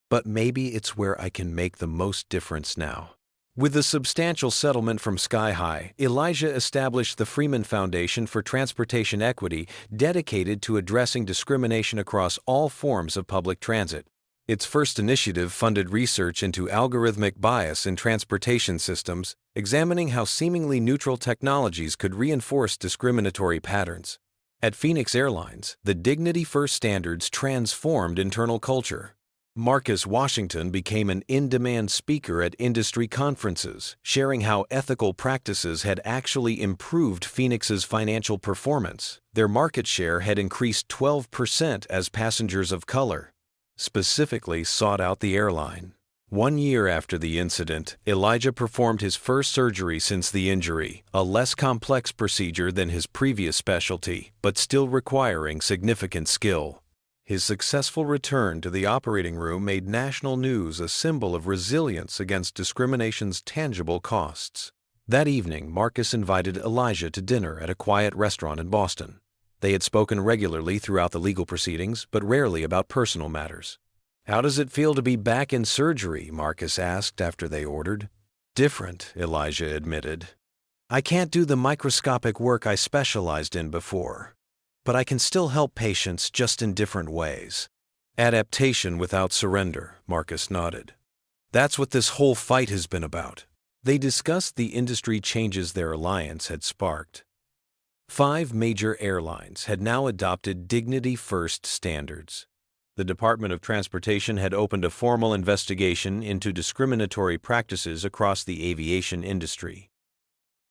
"but maybe it's where I can make the most difference now." With the substantial settlement from Sky High, Elijah established the Freeman Foundation for Transportation Equity, dedicated to addressing discrimination across all forms of public transit. Its first initiative funded research into algorithmic bias in transportation systems, examining how seemingly neutral technologies could reinforce discriminatory patterns. At Phoenix Airlines, the Dignity First standards transformed internal culture. Marcus Washington became an in-demand speaker at industry conferences, sharing how ethical practices had actually improved Phoenix's financial performance. Their market share had increased 12% as passengers of color specifically sought out the airline. 1 year after the incident, Elijah performed his first surgery since the injury, a less complex procedure than his previous specialty, but still requiring significant skill. His successful return to the operating room made national news a symbol of resilience against discrimination's tangible costs. That evening, Marcus invited Elijah to dinner at a quiet restaurant in Boston. They had spoken regularly throughout the legal proceedings, but rarely about personal matters. "How does it feel to be back in surgery?" Marcus asked after they ordered. "Different," Elijah admitted. "I can't do the microscopic work I specialized in before, but I can still help patients just in different ways." "Adaptation without surrender," Marcus nodded. "That's what this whole fight has been about." They discussed the industry changes their alliance had sparked. 5 major airlines had now adopted Dignity First standards. The Department of Transportation had opened a formal investigation into discriminatory practices across the aviation industry.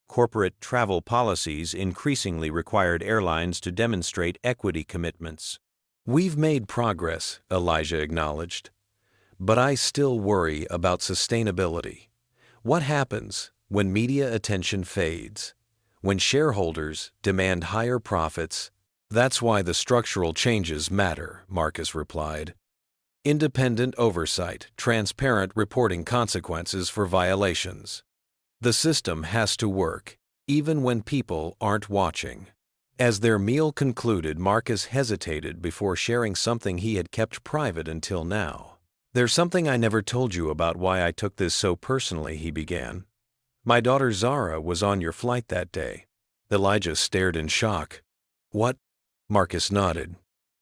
Corporate travel policies increasingly required airlines to demonstrate equity commitments. "We've made progress," Elijah acknowledged, "but I still worry about sustainability. What happens when media attention fades? When shareholders demand higher profits?" "That's why the structural changes matter," Marcus replied. "Independent oversight, transparent reporting consequences for violations. The system has to work, even when people aren't watching." As their meal concluded, Marcus hesitated before sharing something he had kept private until now. "There's something I never told you about why I took this so personally," he began. "My daughter Zara was on your flight that day." Elijah stared in shock. "What?" Marcus nodded.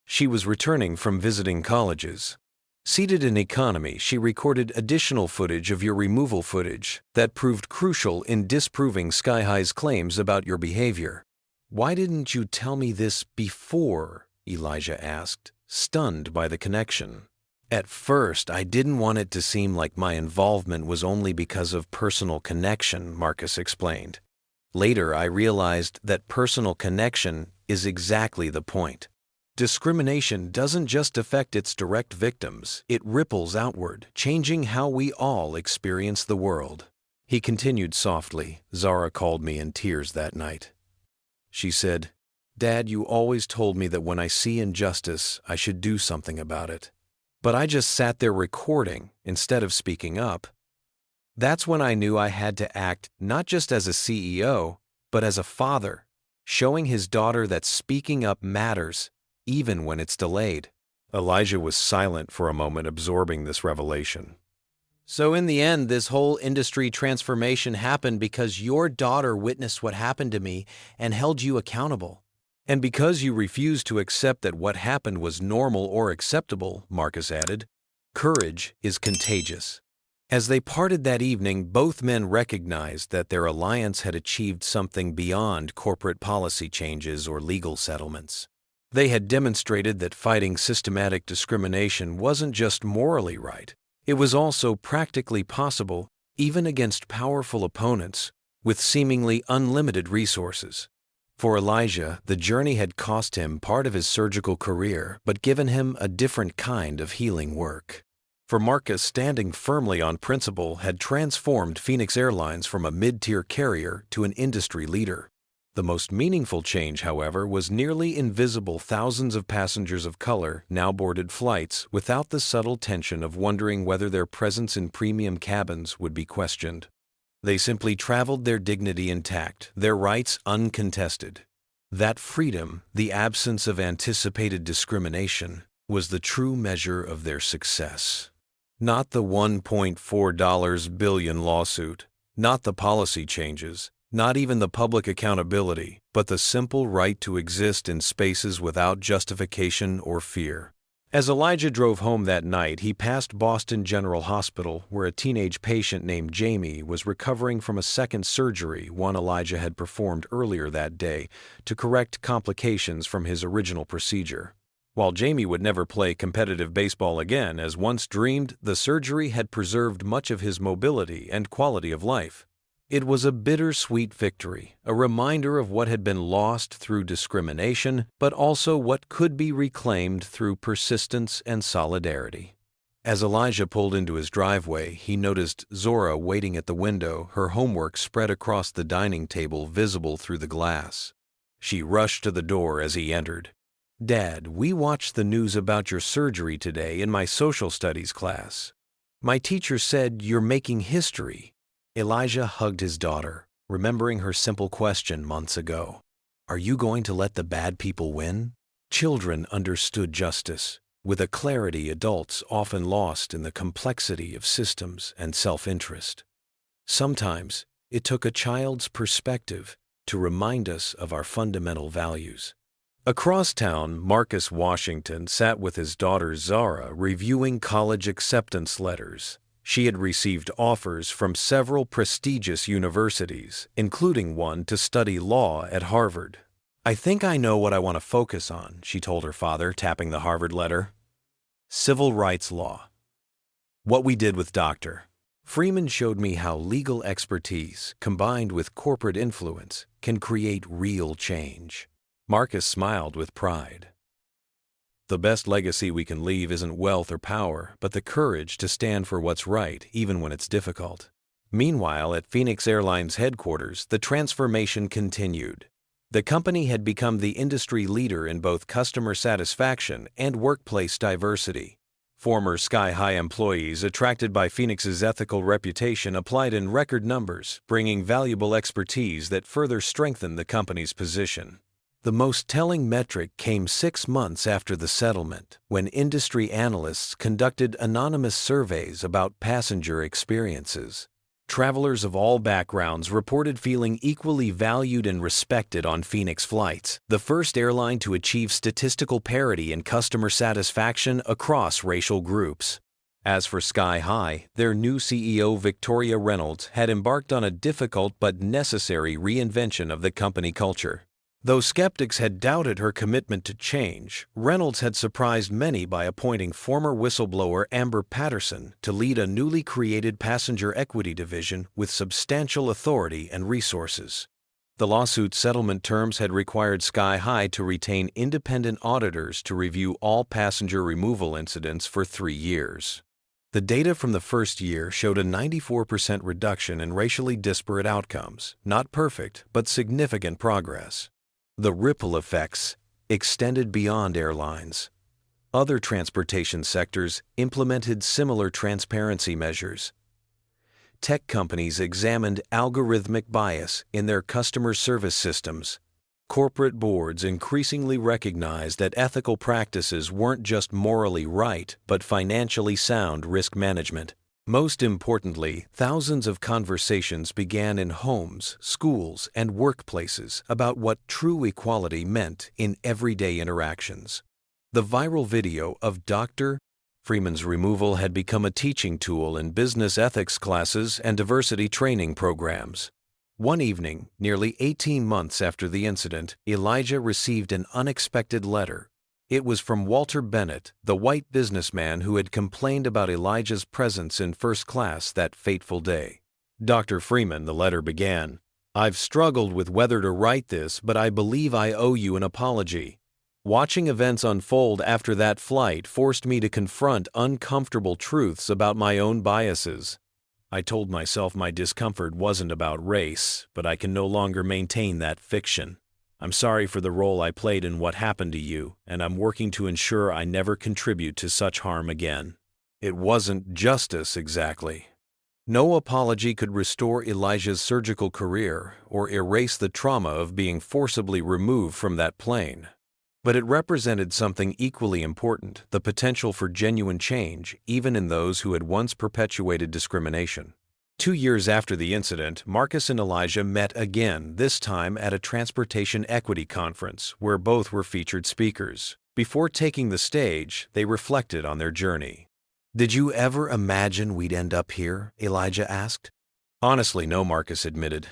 "She was returning from visiting colleges. Seated in economy, she recorded additional footage of your removal footage that proved crucial in disproving Sky High's claims about your behavior." "Why didn't you tell me this before?" Elijah asked, stunned by the connection. "At first, I didn't want it to seem like my involvement was only because of personal connection," Marcus explained. "Later, I realized that personal connection is exactly the point. Discrimination doesn't just affect its direct victims, it ripples outward, changing how we all experience the world." He continued softly, "Zara called me in tears that night. She said, "Dad, you always told me that when I see injustice, I should do something about it. But I just sat there recording instead of speaking up." That's when I knew I had to act not just as a CEO, but as a father, showing his daughter that speaking up matters, even when it's delayed. Elijah was silent for a moment, absorbing this revelation. "So in the end, this whole industry transformation happened because your daughter witnessed what happened to me and held you accountable. And because you refused to accept that what happened was normal or acceptable," Marcus added. "Courage is contagious." As they parted that evening, both men recognized that their alliance had achieved something beyond corporate policy changes or legal settlements. They had demonstrated that fighting systematic discrimination wasn't just morally right. It was also practically possible, even against powerful opponents, with seemingly unlimited resources. For Elijah, the journey had cost him part of his surgical career, but given him a different kind of healing work. For Marcus, standing firmly on principle had transformed Phoenix Airlines from a mid-tier carrier to an industry leader. The most meaningful change, however, was nearly invisible. Thousands of passengers of color now boarded flights without the subtle tension of wondering whether their presence in premium cabins would be questioned. They simply traveled, their dignity intact, their rights uncontested. That freedom, the absence of anticipated discrimination, was the true measure of their success. Not the $1.4 billion lawsuit, not the policy changes, not even the public accountability, but the simple right to exist in spaces without justification or fear. As Elijah drove home that night, he passed Boston General Hospital, where a teenage patient named Jamie was recovering from a second surgery, one Elijah had performed earlier that day, to correct complications from his original procedure. While Jamie would never play competitive baseball again, as once dreamed, the surgery had preserved much of his mobility and quality of life. It was a bittersweet victory, a reminder of what had been lost through discrimination, but also what could be reclaimed through persistence and solidarity. As Elijah pulled into his driveway, he noticed Zora waiting at the window, her homework spread across the dining table visible through the glass. She rushed to the door as he entered. "Dad, we watched the news about your surgery today in my social studies class. My teacher said you're making history." Elijah hugged his daughter, remembering her simple question months ago. "Are you going to let the bad people win?" Children understood justice, with a clarity adults often lost in the complexity of systems and self-interest. Sometimes it took a child's perspective to remind us of our fundamental values. Across town, Marcus Washington sat with his daughter Zara reviewing college acceptance letters. She had received offers from several prestigious universities, including one to study law at Harvard. "I think I know what I want to focus on," she told her father, tapping the Harvard letter. "Civil rights law. What we did with Dr. Freeman showed me how legal expertise, combined with corporate influence, can create real change." Marcus smiled with pride. "The best legacy we can leave isn't wealth or power, but the courage to stand for what's right, even when it's difficult." Meanwhile, at Phoenix Airlines headquarters, the transformation continued. The company had become the industry leader in both customer satisfaction and workplace diversity. Former Sky High employees, attracted by Phoenix's ethical reputation, applied in record numbers, bringing valuable expertise that further strengthened the company's position. The most telling metric came 6 months after the settlement, when industry analysts conducted anonymous surveys about passenger experiences. Travelers of all backgrounds reported feeling equally valued and respected on Phoenix flights, the first airline to achieve statistical parity in customer satisfaction across racial groups. As for Sky High, their new CEO Victoria Reynolds had embarked on a difficult but necessary reinvention of the company culture. Though skeptics had doubted her commitment to change, Reynolds had surprised many by appointing former whistleblower Amber Patterson to lead a newly created passenger equity division with substantial authority and resources. The lawsuit settlement terms had required Sky High to retain independent auditors to review all passenger removal incidents for 3 years. The data from the first year showed a 94% reduction in racially disparate outcomes, not perfect, but significant progress. The ripple effects extended beyond airlines. Other transportation sectors implemented similar transparency measures. Tech companies examined algorithmic bias in their customer service systems. Corporate boards increasingly recognized that ethical practices weren't just morally right, but financially sound risk management. Most importantly, thousands of conversations began in homes, schools, and workplaces about what true equality meant in everyday interactions. The viral video of Dr. Freeman's removal had become a teaching tool in business ethics classes and diversity training programs. One evening, nearly 18 months after the incident, Elijah received an unexpected letter. It was from Walter Bennett, the white businessman who had complained about Elijah's presence in first class that fateful day. Dr. Freeman, the letter began, "I've struggled with whether to write this, but I believe I owe you an apology. Watching events unfold after that flight forced me to confront uncomfortable truths about my own biases. I told myself my discomfort wasn't about race, but I can no longer maintain that fiction. I'm sorry for the role I played in what happened to you, and I'm working to ensure I never contribute to such harm again." It wasn't justice exactly. No apology could restore Elijah's surgical career or erase the trauma of being forcibly removed from that plane. But it represented something equally important, the potential for genuine change, even in those who had once perpetuated discrimination. 2 years after the incident, Marcus and Elijah met again, this time at a transportation equity conference, where both were featured speakers. Before taking the stage, they reflected on their journey. "Did you ever imagine we'd end up here?" Elijah asked. "Honestly, no," Marcus admitted.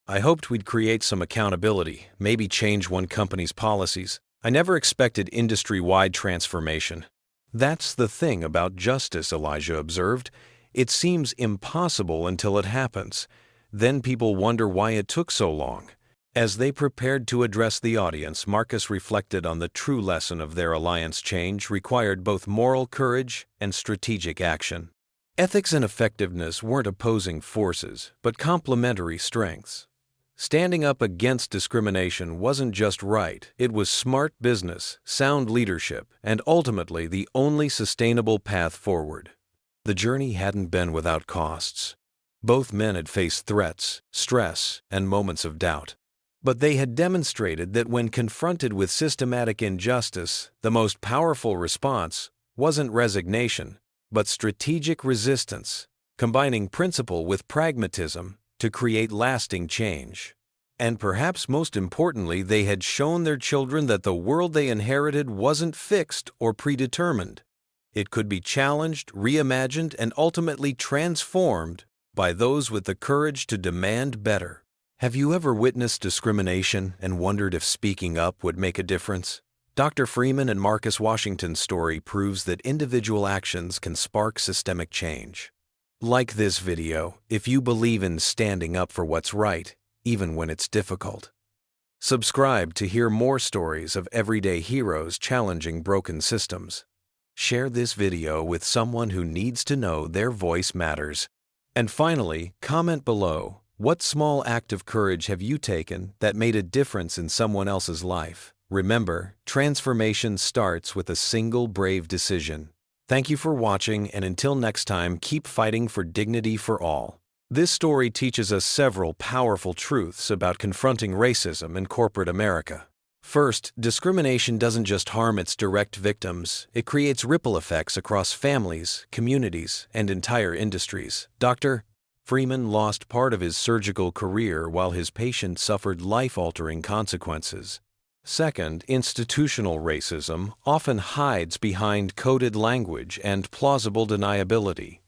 "I hoped we'd create some accountability, maybe change one company's policies. I never expected industry-wide transformation." "That's the thing about justice," Elijah observed. "It seems impossible until it happens. Then people wonder why it took so long." As they prepared to address the audience, Marcus reflected on the true lesson of their alliance change required both moral courage and strategic action. Ethics and effectiveness weren't opposing forces, but complementary strengths. Standing up against discrimination wasn't just right, it was smart business, sound leadership, and ultimately the only sustainable path forward. The journey hadn't been without costs. Both men had faced threats, stress, and moments of doubt. But they had demonstrated that when confronted with systematic injustice, the most powerful response wasn't resignation, but strategic resistance, combining principle with pragmatism to create lasting change. And perhaps most importantly, they had shown their children that the world they inherited wasn't fixed or predetermined. It could be challenged, reimagined, and ultimately transformed by those with the courage to demand better. Have you ever witnessed discrimination and wondered if speaking up would make a difference? Dr. Freeman and Marcus Washington's story proves that individual actions can spark systemic change. Like this video if you believe in standing up for what's right, even when it's difficult. Subscribe to hear more stories of everyday heroes challenging broken systems. Share this video with someone who needs to know their voice matters. And finally, comment below, what small act of courage have you taken that made a difference in someone else's life? Remember, transformation starts with a single brave decision. Thank you for watching, and until next time, keep fighting for dignity for all. This story teaches us several powerful truths about confronting racism in corporate America. First, discrimination doesn't just harm its direct victims, it creates ripple effects across families, communities, and entire industries. Dr. Freeman lost part of his surgical career while his patient suffered life-altering consequences. Second, institutional racism often hides behind coded language and plausible deniability.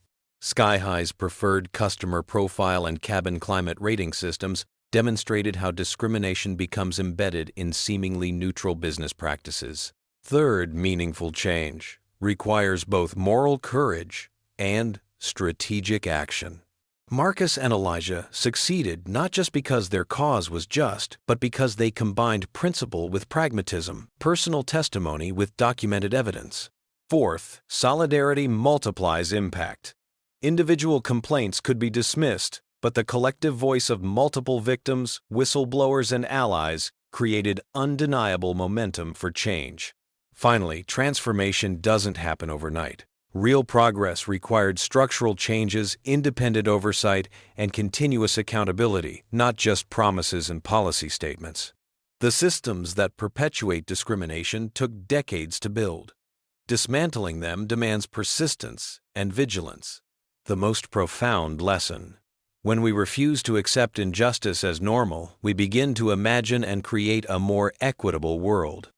Sky High's preferred customer profile and cabin climate rating systems demonstrated how discrimination becomes embedded in seemingly neutral business practices. Third, meaningful change requires both moral courage and strategic action. Marcus and Elijah succeeded not just because their cause was just, but because they combined principle with pragmatism, personal testimony with documented evidence. Fourth, solidarity multiplies impact. Individual complaints could be dismissed, but the collective voice of multiple victims, whistleblowers, and allies created undeniable momentum for change. Finally, transformation doesn't happen overnight. Real progress required structural changes, independent oversight, and continuous accountability, not just promises and policy statements. The systems that perpetuate discrimination took decades to build. Dismantling them demands persistence and vigilance. The most profound lesson: when we refuse to accept injustice as normal, we begin to imagine and create a more equitable world.